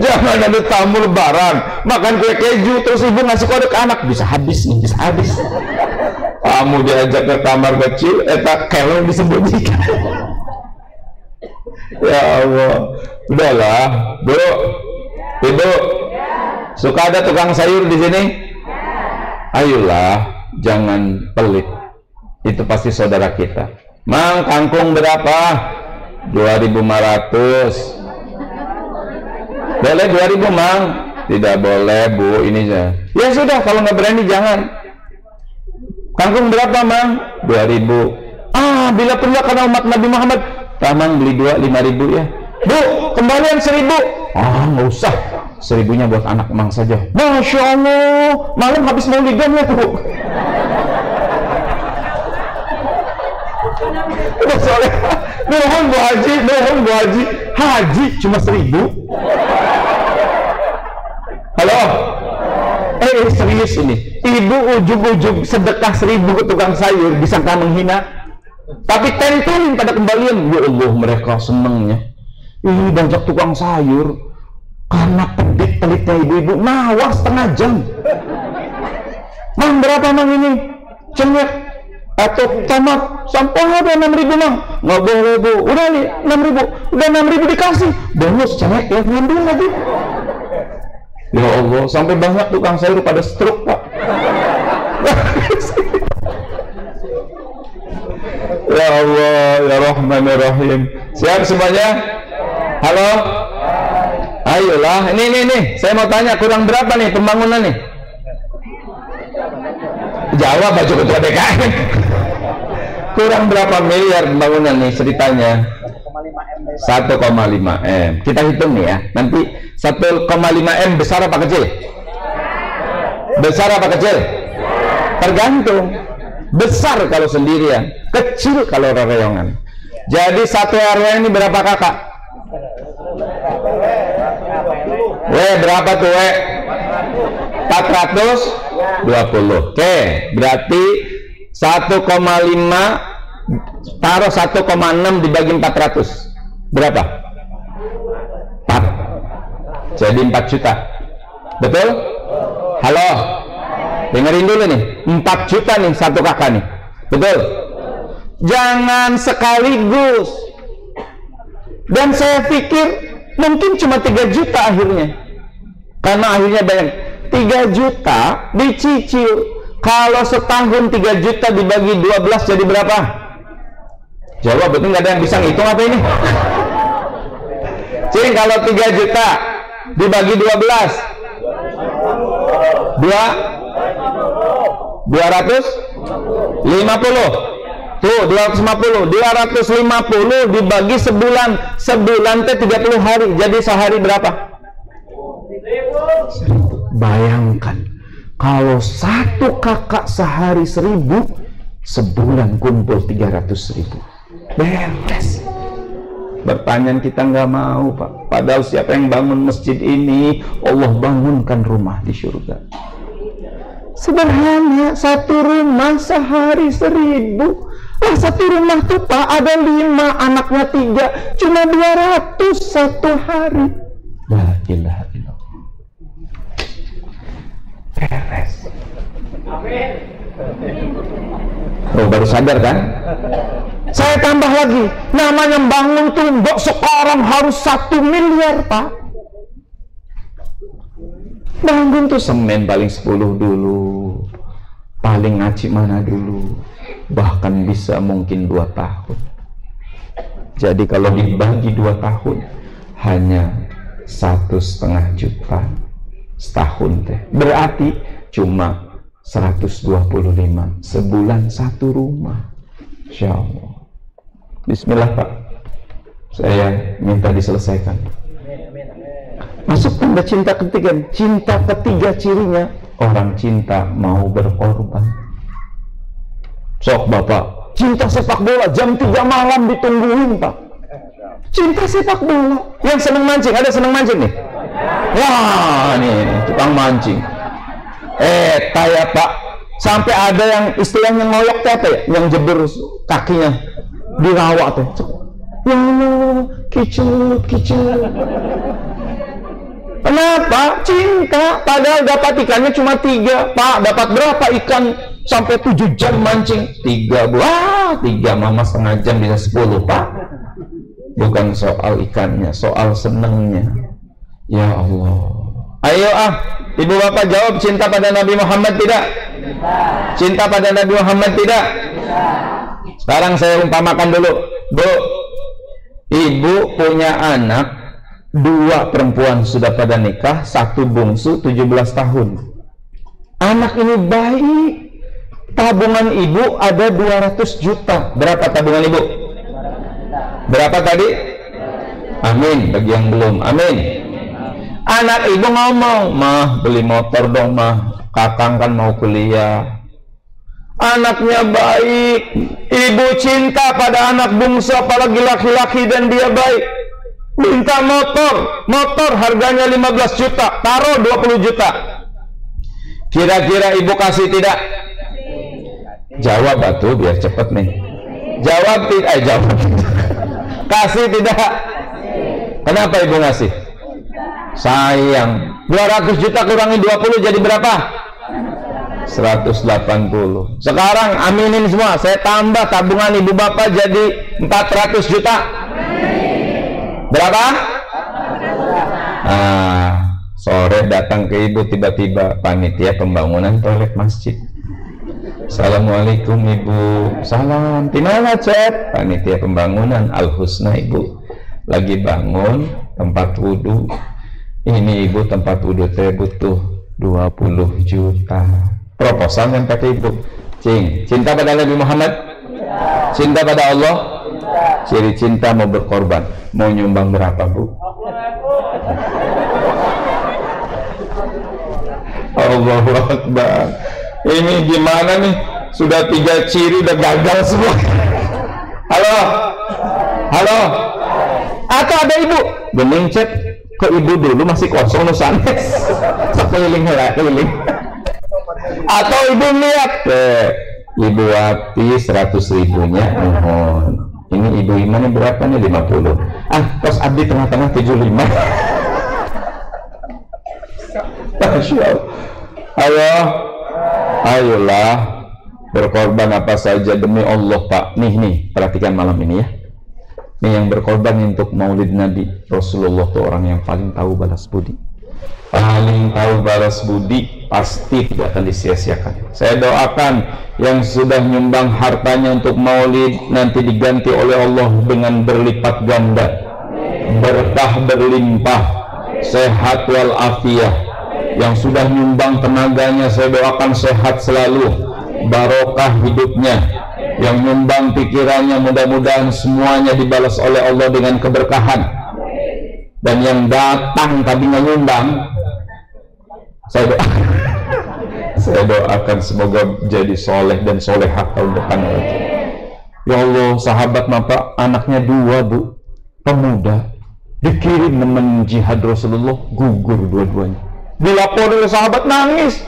Jangan ada tamu lebaran makan kue keju terus ibu ngasih kode ke anak, bisa habis nih, bisa habis. Kamu diajak ke kamar kecil, kelor disembunyikan. Ya Allah, udahlah, Bu, Ibu, suka ada tukang sayur di sini? Ayolah, jangan pelit. Itu pasti saudara kita. Mang, kangkung berapa? 2.500. Boleh 2.000 Mang? Tidak boleh Bu, ini ya. Ya sudah, kalau nggak berani jangan. Kangkung berapa, Mang? 2.000. Bila perlu karena umat Nabi Muhammad, Mang beli 5.000 ya. Bu, kembalian 1.000. Nggak usah. 1.000-nya buat anak Mang saja. Masya Allah, malam habis maulidan ya, Bu. Soalnya, mohon Bu Haji, haji cuma 1.000. Halo? Serius ini. Ibu ujug-ujug sedekah 1.000 ke tukang sayur, disangka menghina. Tapi tempelin pada kembalian. Ya Allah, mereka senengnya. Banyak tukang sayur. Karena pelit-pelitnya ibu-ibu, nawar setengah jam. Mang, berapa Mang ini? Cengek atau tomat? Sampai ada 6.000 Mang. Nggak boleh Bu. Udah nih 6.000. Udah 6.000 dikasih. Bonus cengek ya, ngambil lagi. Ya Allah, sampai banyak tukang sayur pada stroke, Pak. Ya Allah, ya Rahman ya Rahim. Siap semuanya? Halo? Ayolah, ini, saya mau tanya, kurang berapa nih pembangunan nih? Jawab Pak Ketua DKM. Kurang berapa miliar pembangunan nih ceritanya? 1,5 M. Kita hitung nih ya. Nanti 1,5 M besar apa kecil? Besar apa kecil? Tergantung. Besar kalau sendirian, kecil kalau rereyongan. Jadi satu RW ini berapa kakak? Berapa tuh 420. Oke, berarti 1,5 taruh 1,6 dibagi 400 berapa? 4. Jadi 4 juta. Betul? Halo? Dengerin dulu nih, 4 juta nih satu kakak nih. Betul? Jangan sekaligus. Dan saya pikir mungkin cuma 3 juta akhirnya. Karena akhirnya banyak. 3 juta dicicil. Kalau setahun 3 juta dibagi 12 jadi berapa? Jawab, betul nggak ada yang bisa ngitung apa ini? Jadi kalau 3 juta dibagi 12 250 tuh 250 dibagi sebulan teh 30 hari, jadi sehari berapa? Bayangkan kalau satu kakak sehari 1.000, sebulan kumpul 300.000. Beres. Pertanyaan kita nggak mau, Pak. Padahal siapa yang bangun masjid ini, Allah bangunkan rumah di surga. Sederhana, satu rumah sehari 1.000. Satu rumah tuh Pak ada 5, anaknya 3, cuma 200 satu hari. La ilaha illallah. Beres. Amin. Baru sadar kan? Saya tambah lagi, namanya bangun tumbok sekarang harus 1 miliar Pak. Bangun tuh semen paling 10 dulu, paling ngaji mana dulu, bahkan bisa mungkin 2 tahun. Jadi kalau dibagi 2 tahun hanya 1,5 juta setahun teh, berarti cuma 125 sebulan satu rumah. Insya Allah. Bismillah Pak, saya minta diselesaikan. Masuk tanda cinta ketiga. Cinta ketiga cirinya, orang cinta mau berkorban. Sok Bapak, cinta sepak bola jam 3 malam ditungguin Pak. Cinta sepak bola. Yang seneng mancing, ada seneng mancing nih? Wah, nih tukang mancing. Ya Pak, sampai ada yang istilahnya ngoyok apa ya, yang jebur kakinya di rawa tuh. Ya Allah, kicau. Kenapa? Cinta. Padahal dapat ikannya cuma 3 Pak. Dapat berapa ikan sampai 7 jam mancing? 3 buah. 3 mama setengah jam bisa 10 Pak. Bukan soal ikannya, soal senengnya. Ya Allah. Ayo Ibu Bapak jawab, cinta pada Nabi Muhammad tidak? Cinta pada Nabi Muhammad tidak? Sekarang saya umpamakan dulu. Bu, Ibu punya anak 2 perempuan sudah pada nikah, 1 bungsu 17 tahun. Anak ini baik, tabungan ibu ada 200 juta. Berapa tabungan ibu? Berapa tadi? Amin. Bagi yang belum, amin. Anak ibu ngomong, mah beli motor dong mah, kakang kan mau kuliah. Anaknya baik, ibu cinta pada anak bungsu apalagi laki-laki dan dia baik. Minta motor harganya 15 juta, taruh 20 juta. Kira-kira ibu kasih tidak? Jawab atuh biar cepet nih. Jawab tidak, jawab. Kasih tidak? Kenapa ibu ngasih? Sayang. 200 juta kurangi 20 jadi berapa? 180. Sekarang aminin semua, saya tambah tabungan ibu bapak jadi 400 juta. Berapa? Sore datang ke ibu tiba-tiba panitia pembangunan toilet masjid. Assalamualaikum ibu. Salam. Dimana cek? Panitia pembangunan Al Husna ibu. Lagi bangun tempat wudhu. Ini ibu tempat wudhu teh butuh 20 juta. Proposal yang pakai ibu. Cinta pada Nabi Muhammad? Cinta pada Allah? Ciri cinta mau berkorban. Mau nyumbang berapa bu? Allahu Akbar. Ini gimana nih? Sudah 3 ciri udah gagal semua. Halo? Halo? Atau ada ibu? Bening cek ke ibu dulu masih kosong nusanes. Sekeliling lah, keliling. Atau ibu lihat ibu Wati 100.000-nya mohon. Ini ibu Iman berapa nih? 50. Terus abdi tengah-tengah 75. Masya Allah. Ayolah berkorban apa saja demi Allah Pak. Nih perhatikan malam ini ya. Nih yang berkorban untuk Maulid Nabi Rasulullah itu orang yang paling tahu balas budi. Paling tahu balas budi pasti tidak akan disia-siakan. Saya doakan yang sudah nyumbang hartanya untuk Maulid nanti diganti oleh Allah dengan berlipat ganda, berkah berlimpah, sehat walafiat. Yang sudah nyumbang tenaganya saya doakan sehat selalu, barokah hidupnya. Yang nyumbang pikirannya mudah-mudahan semuanya dibalas oleh Allah dengan keberkahan. Dan yang datang tapi nggak nyumbang, saya doakan semoga jadi soleh dan solehah tahun depan. Ya Allah, sahabat Bapak anaknya 2 bu, pemuda, dikirim nemen jihad Rasulullah, gugur dua-duanya. Dilapor oleh sahabat, nangis.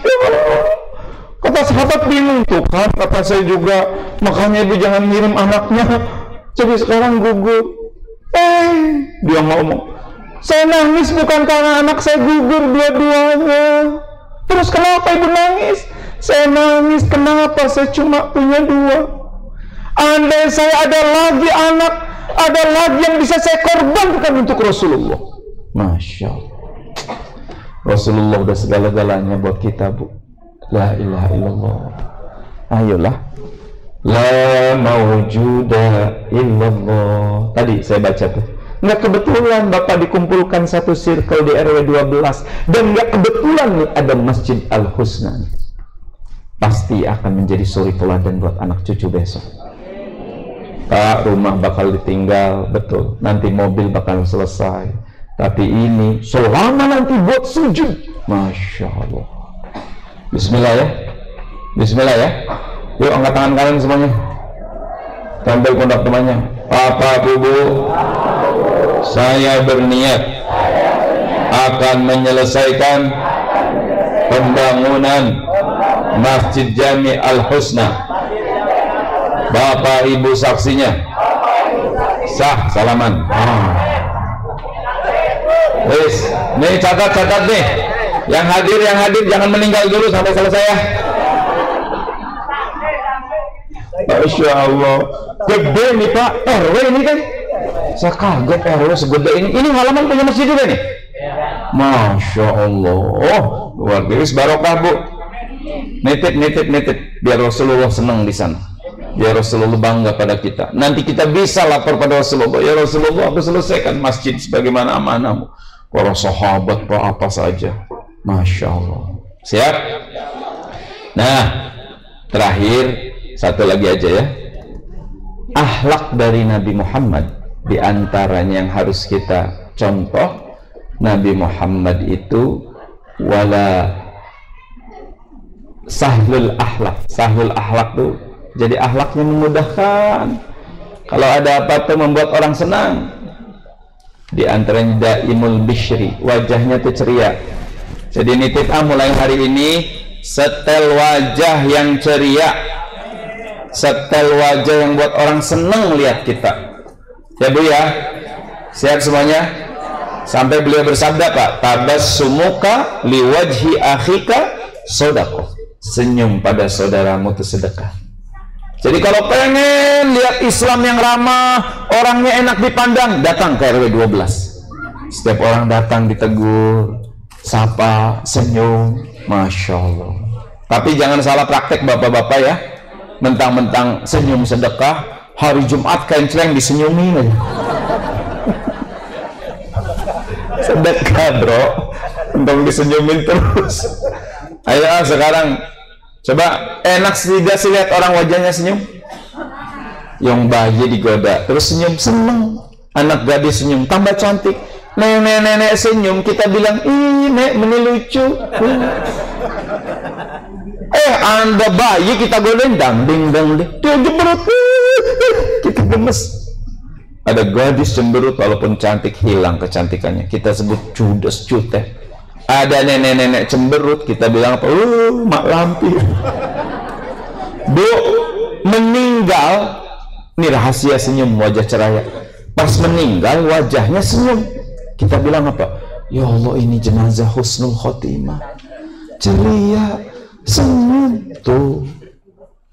Kata sahabat bingung tuh kan, kata saya juga, makanya ibu jangan ngirim anaknya, jadi sekarang gugur. Dia ngomong, saya nangis bukan karena anak saya gugur dua-duanya. Terus kenapa ibu nangis? Saya nangis kenapa saya cuma punya 2. Andai saya ada lagi anak, ada lagi yang bisa saya korbankan untuk Rasulullah. Masya Allah. Rasulullah udah segala-galanya buat kita bu. La ilaha illallah. Ayolah. La mawjuda illallah. Tadi saya baca tuh. Nggak kebetulan Bapak dikumpulkan satu circle di RW 12. Dan nggak kebetulan nih ada Masjid Al Husna. Pasti akan menjadi suri teladan buat anak cucu besok. Pak, rumah bakal ditinggal, betul. Nanti mobil bakal selesai. Tapi ini selama nanti buat sujud, Masya Allah. Bismillah ya. Bismillah ya. Yuk angkat tangan kalian semuanya. Tampil pundak temannya. Bapak Ibu, saya berniat akan menyelesaikan pembangunan Masjid Jami Al Husna. Bapak Ibu saksinya. Sah salaman. Wis, nih catat nih. Yang hadir jangan meninggal dulu sampai selesai ya. Masya Allah. Gede nih Pak, RW ini kan. Saya kaget RW segede ini. Ini halaman punya masjid juga nih. Masya Allah. Luar biasa, barokah bu. Nitip biar Rasulullah senang di sana. Biar Rasulullah bangga pada kita. Nanti kita bisa lapor pada Rasulullah. Ya Rasulullah, aku selesaikan masjid sebagaimana amanahmu. Para sahabat apa saja. Masya Allah. Siap? Nah, Terakhir, satu lagi aja ya. Akhlak dari Nabi Muhammad, di antaranya yang harus kita contoh, Nabi Muhammad itu wala sahlul akhlak. Sahlul akhlak tuh jadi akhlaknya memudahkan. Kalau ada apa tuh membuat orang senang. Di antaranya daimul bishri, wajahnya tuh ceria. Jadi nitip mulai hari ini setel wajah yang ceria, setel wajah yang buat orang senang lihat kita. Ya Bu ya, siap semuanya. Sampai beliau bersabda Pak, tabassumuka liwajhi akhika sodaqah. Senyum pada saudaramu itu sedekah. Jadi kalau pengen lihat Islam yang ramah, orangnya enak dipandang, datang ke RW 12. Setiap orang datang ditegur, sapa, senyum, Masya Allah. Tapi jangan salah praktek bapak-bapak ya. Mentang-mentang senyum sedekah, hari Jumat kain celeng disenyumin aja. Sedekah bro, untuk disenyumin terus. Ayo sekarang coba enak tidak sih lihat orang wajahnya senyum? Yang bayi digoda terus senyum, seneng. Anak gadis senyum, tambah cantik. Nenek-nenek senyum, kita bilang, ih nek ini lucu. Anda bayi kita godain, dangding dia jemberut, kita gemes. Ada gadis cemberut walaupun cantik, hilang kecantikannya, kita sebut judes, cute. Ada nenek-nenek cemberut, kita bilang apa? Mak lampir. Bu, meninggal, ini rahasia senyum wajah ceraya. Pas meninggal wajahnya senyum, kita bilang apa? Ya Allah, ini jenazah husnul khotimah, ceria, senyum tuh.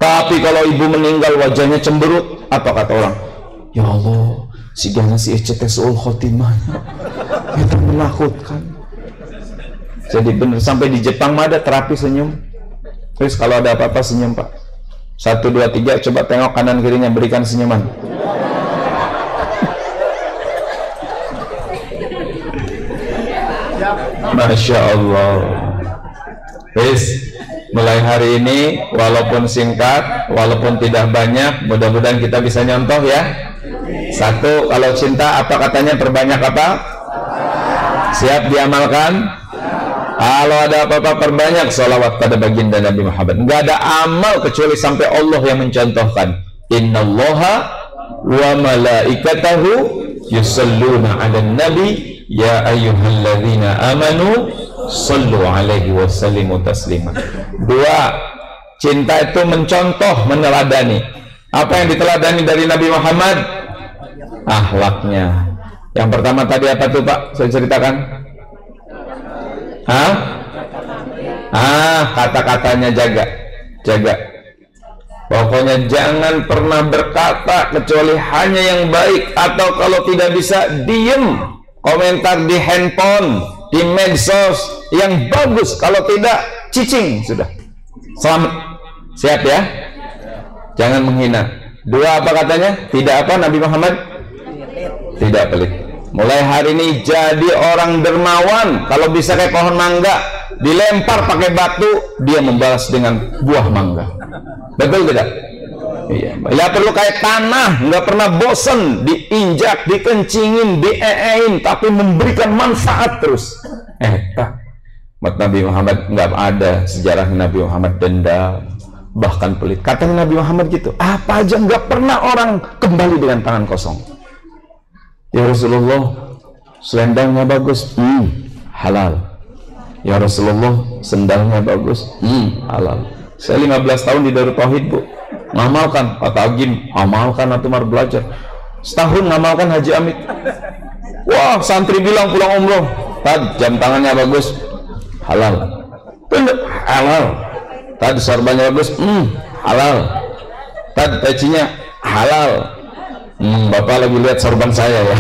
Tapi kalau ibu meninggal wajahnya cemberut, apa kata orang? Ya Allah, si gana si ECT seul khotimahnya, itu menakutkan. Jadi benar, sampai di Jepang mah ada terapi senyum. Terus kalau ada apa-apa senyum Pak. 1, 2, 3, coba tengok kanan kirinya, berikan senyuman. Masya Allah. Terus mulai hari ini, walaupun singkat, walaupun tidak banyak, mudah-mudahan kita bisa nyontoh ya. 1, kalau cinta apa katanya, perbanyak apa? Siap diamalkan? Kalau ada apa-apa perbanyak sholawat pada baginda Nabi Muhammad. Enggak ada amal kecuali sampai Allah yang mencontohkan. Innallaha wa malaikatahu yusalluna 'alan nabi ya ayyuhalladzina amanu sallu alaihi wa sallimu taslima. 2, cinta itu mencontoh, meneladani. Apa yang diteladani dari Nabi Muhammad? Akhlaknya. Yang pertama tadi apa tuh Pak? Saya ceritakan. Kata-katanya jaga. Pokoknya jangan pernah berkata kecuali hanya yang baik, atau kalau tidak bisa diem, komentar di handphone, di medsos yang bagus, kalau tidak cicing sudah. Selamat. Siap ya? Jangan menghina. 2, apa katanya? Tidak apa Nabi Muhammad? Tidak pelit. Mulai hari ini jadi orang dermawan. Kalau bisa kayak pohon mangga, dilempar pakai batu, dia membalas dengan buah mangga. Betul tidak? Iya. Ya perlu kayak tanah, nggak pernah bosen, diinjak, dikencingin, dieein, tapi memberikan manfaat terus. Mat Nabi Muhammad nggak ada sejarah Nabi Muhammad dendam, bahkan pelit. Katanya Nabi Muhammad gitu, apa aja nggak pernah orang kembali dengan tangan kosong. Ya Rasulullah, selendangnya bagus, halal. Ya Rasulullah, sendalnya bagus, halal. Saya 15 tahun di Darut Tauhid Bu, ngamalkan kata Agim, amalkan atau mar belajar. Setahun ngamalkan Haji Amit. Wah, santri bilang pulang umroh, Tad, jam tangannya bagus, halal. Halal. Tad, sorbannya bagus, halal. Tad, pecinya halal. Bapak lagi lihat sorban saya ya.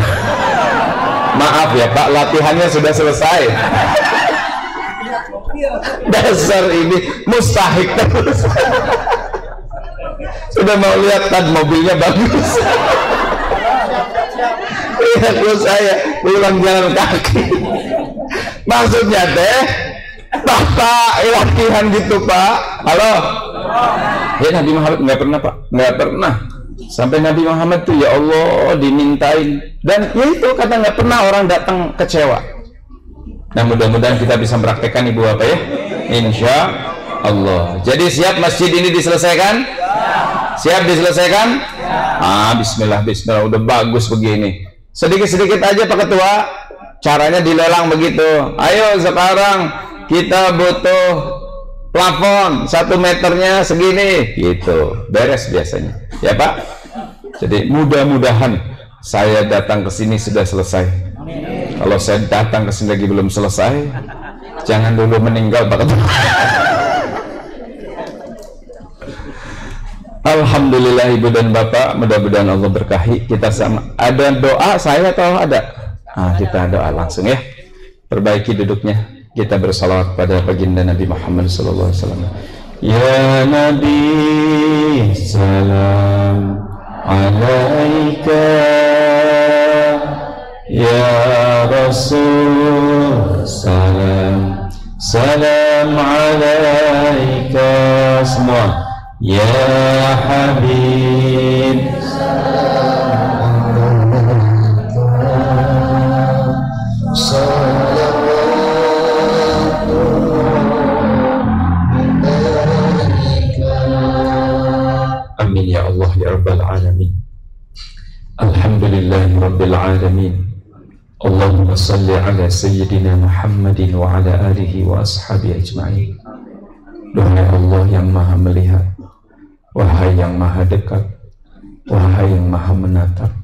Maaf ya Pak, latihannya sudah selesai. Dasar ini mustahik terus. Sudah mau lihat Tad, mobilnya bagus. Lihat saya pulang jalan kaki. Maksudnya teh Bapak latihan gitu Pak. Halo, Ya Nabi Muhammad nggak pernah Pak, nggak pernah. Sampai Nabi Muhammad tuh ya Allah dimintain, dan ya itu kata nggak pernah orang datang kecewa. Nah mudah-mudahan kita bisa mempraktekkan Ibu apa ya, insya Allah. Jadi siap masjid ini diselesaikan? Siap diselesaikan? Bismillah, bismillah, udah bagus begini. Sedikit-sedikit aja Pak Ketua, caranya dilelang begitu. Ayo sekarang kita butuh plafon 1 meternya segini, gitu, beres biasanya, ya Pak. Jadi mudah-mudahan saya datang ke sini sudah selesai. Kalau saya datang ke sini lagi belum selesai, jangan dulu meninggal Pak Ketua. Alhamdulillah Ibu dan Bapak, mudah-mudahan Allah berkahi kita sama. Ada doa saya atau ada? Kita doa langsung ya. Perbaiki duduknya. Kita bersalawat pada baginda Nabi Muhammad SAW. Ya Nabi, salam alaika. Ya Rasul, salam, salam alaika. Semua. Ya Habib, amin ya Allah ya Rabbal Alamin. Alhamdulillahi Rabbil Alamin. Allahumma salli ala Sayyidina Muhammadin wa ala alihi wa ashabihi ajma'in. Duhai Allah yang maha melihat, wahai yang maha dekat, wahai yang maha menatap,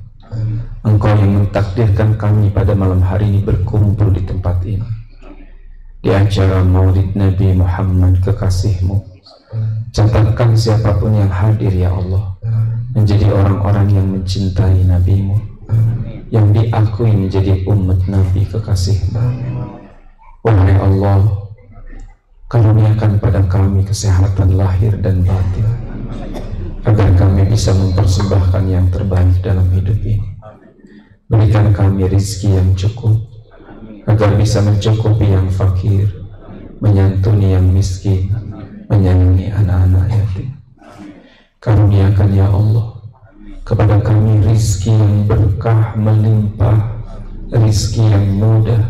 Engkau yang mentakdirkan kami pada malam hari ini berkumpul di tempat ini, di acara Maulid Nabi Muhammad kekasih-Mu. Catatkan siapapun yang hadir ya Allah menjadi orang-orang yang mencintai Nabi-Mu, yang diakui menjadi umat Nabi kekasih-Mu. Wahai Allah, karuniakan pada kami kesehatan lahir dan batin, agar kami bisa mempersembahkan yang terbaik dalam hidup ini. Berikan kami rizki yang cukup, agar bisa mencukupi yang fakir, menyantuni yang miskin, menyayangi anak-anak yatim. Karuniakan ya Allah kepada kami rizki yang berkah melimpah, rizki yang mudah,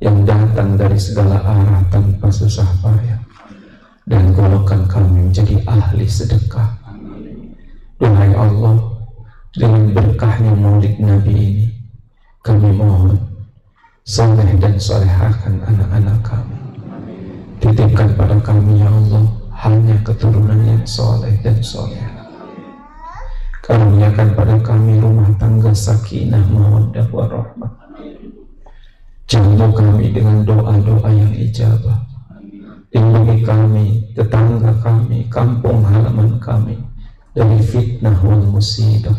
yang datang dari segala arah tanpa susah payah, dan golongkan kami menjadi ahli sedekah. Duhai Allah, dengan berkahnya Maulid Nabi ini, kami mohon saleh dan salehahkan anak-anak kami. Titipkan pada kami ya Allah hanya keturunan yang soleh dan soleh. Karuniakan pada kami rumah tangga sakinah, mawaddah warahmah. Jamu kami dengan doa-doa yang ijabah. Lindungi kami, tetangga kami, kampung halaman kami dari fitnah wal musibah,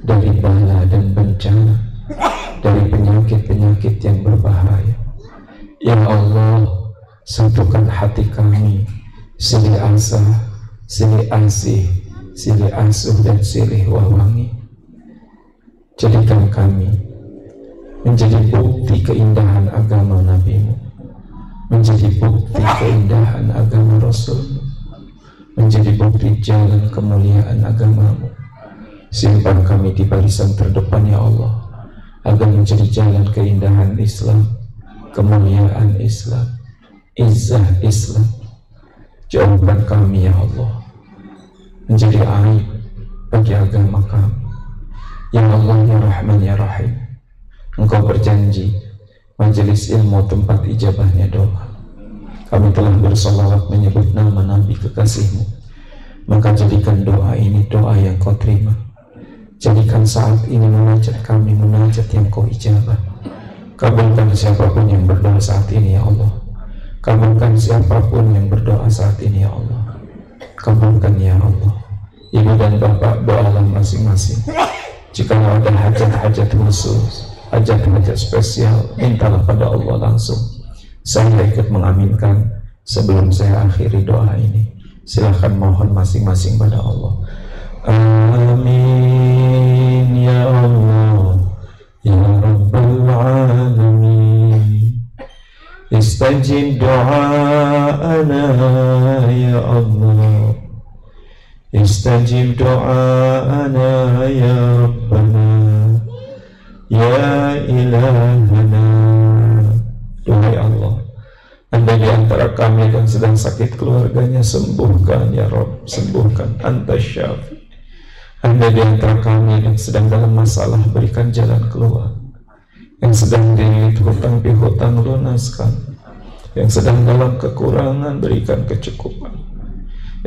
dari bala dan bencana, dari penyakit-penyakit yang berbahaya. Ya Allah, satukan hati kami, silih asah, silih asih, silih asuh dan silih wawangi. Jadikan kami menjadi bukti keindahan agama Nabi-Mu, menjadi bukti keindahan agama Rasul-Mu, menjadi bukti jalan kemuliaan agama-Mu. Simpan kami di barisan terdepan ya Allah, agar menjadi jalan keindahan Islam, kemuliaan Islam, izzah Islam. Jauhkan kami ya Allah menjadi aib bagi agama kami. Ya Allah ya Rahman ya Rahim, Engkau berjanji majelis ilmu tempat ijabahnya doa. Kami telah bersolawat menyebut nama Nabi kekasih-Mu, maka jadikan doa ini doa yang Kau terima. Jadikan saat ini munajat kami munajat yang Kau ijabah. Kabulkan siapapun yang berdoa saat ini ya Allah. Kabulkan siapapun yang berdoa saat ini ya Allah. Kabulkan ya Allah. Ibu dan Bapak doalah masing-masing. Jika ada hajat-hajat khusus, hajat-hajat spesial, mintalah pada Allah langsung. Saya ikut mengaminkan sebelum saya akhiri doa ini. Silahkan mohon masing-masing pada Allah. Amin ya Allah ya Rabbal Alamin. Istajib doa'ana ya Allah istajib do'ana ya Rabbana ya ilahana. Duhai Allah, Anda di antara kami yang sedang sakit keluarganya, sembuhkan ya Rabb, sembuhkan. Anta syafi. Anda di antara kami yang sedang dalam masalah, berikan jalan keluar. Yang sedang di hutang pihutang, lunaskan. Yang sedang dalam kekurangan, berikan kecukupan.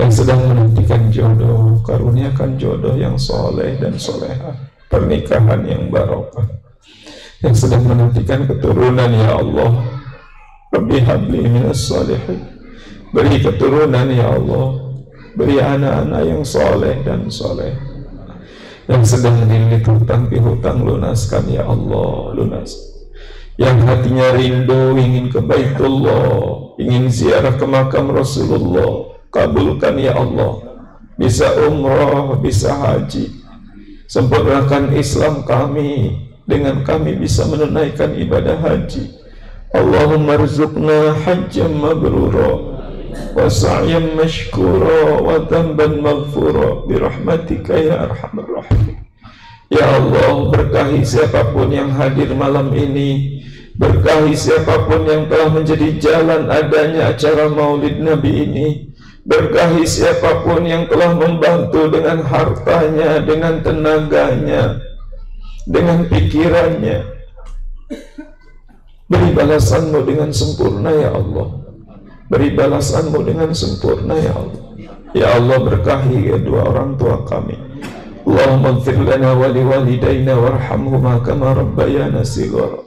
Yang sedang menantikan jodoh, karuniakan jodoh yang soleh dan solehah, pernikahan yang barokah. Yang sedang menantikan keturunan, ya Allah, Rabbi habli minas salihin, beri keturunan ya Allah, beri anak-anak yang soleh dan soleh. Yang sedang dililit hutang pihutang, lunaskan ya Allah, lunaskan. Yang hatinya rindu ingin ke Baitullah, ingin ziarah ke makam Rasulullah, kabulkan ya Allah. Bisa umrah, bisa haji, sempurnakan Islam kami, dengan kami bisa menunaikan ibadah haji. Allahumma rizukna hajjam mabrura wa sa'yam mashkura wa dhanban maghfura birahmatika ya arhamar rahim. Ya Allah, berkahi siapapun yang hadir malam ini, berkahi siapapun yang telah menjadi jalan adanya acara maulid Nabi ini, berkahi siapapun yang telah membantu dengan hartanya, dengan tenaganya, dengan pikirannya. Beri balasan-Mu dengan sempurna ya Allah, beri balasan-Mu dengan sempurna ya Allah. Ya Allah, berkahi kedua orang tua kami. Allahumma ighfir lana wa liwalidayna warhamhuma kama rabbayana shighara.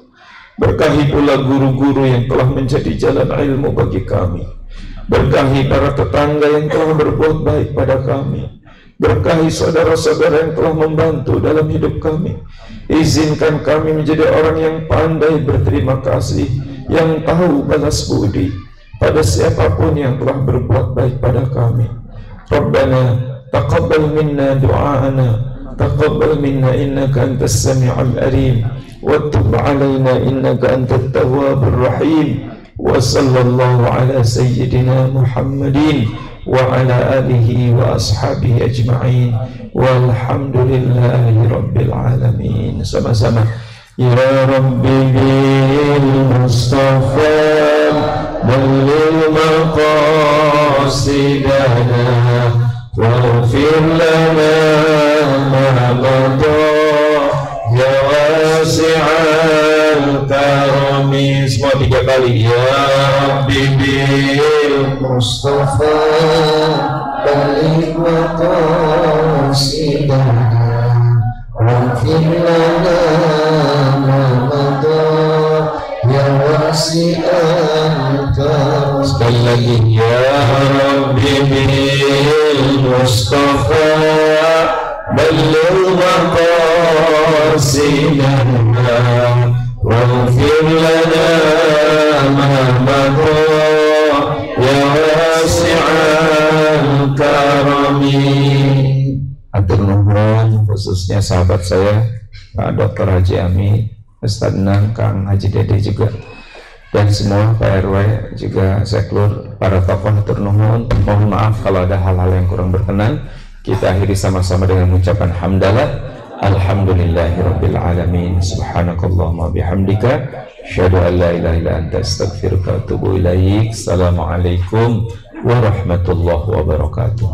Berkahi pula guru-guru yang telah menjadi jalan ilmu bagi kami. Berkahi para tetangga yang telah berbuat baik pada kami. Berkahi saudara-saudara yang telah membantu dalam hidup kami. Izinkan kami menjadi orang yang pandai berterima kasih, yang tahu balas budi pada siapapun yang telah berbuat baik pada kami. Rabbana taqabbal minna du'aana, taqabbal minna innaka antas sami'ul alim, wa tub 'alaina innaka antat tawwabur rahim. Wa sallallahu ala sayyidina Muhammadin wa ala alihi wa ashabihi ajma'in, walhamdulillahi rabbil alamin. Sama-sama. Ya Rabbi bil Mustafa balil maqasidana waghfir lana ma madha ya wasi'al karami. Semua 3 kali. Ya Rabbi bil Mustafa balik maqasidana waghfir lana ma madha ya wasi'al karam. Sekali lagi. Ya Rabbi bil Mustafa balik maqasidana waghfir lana ma madha ya wasi'al karami. Atur nuhun khususnya sahabat saya Pak Dr. Haji Ami, Ustaz Nang, Kang Haji Dede juga, dan semua Pak RW juga seklur, para tokoh. Atur nuhun, mohon maaf kalau ada hal-hal yang kurang berkenan. Kita akhiri sama-sama dengan mengucapkan hamdalah. Alhamdulillahirabbil alamin. Subhanakallahumma bihamdika asyhadu an la ilaha illa anta astaghfiruka wa atubu ilaik. Assalamualaikum warahmatullahi wabarakatuh.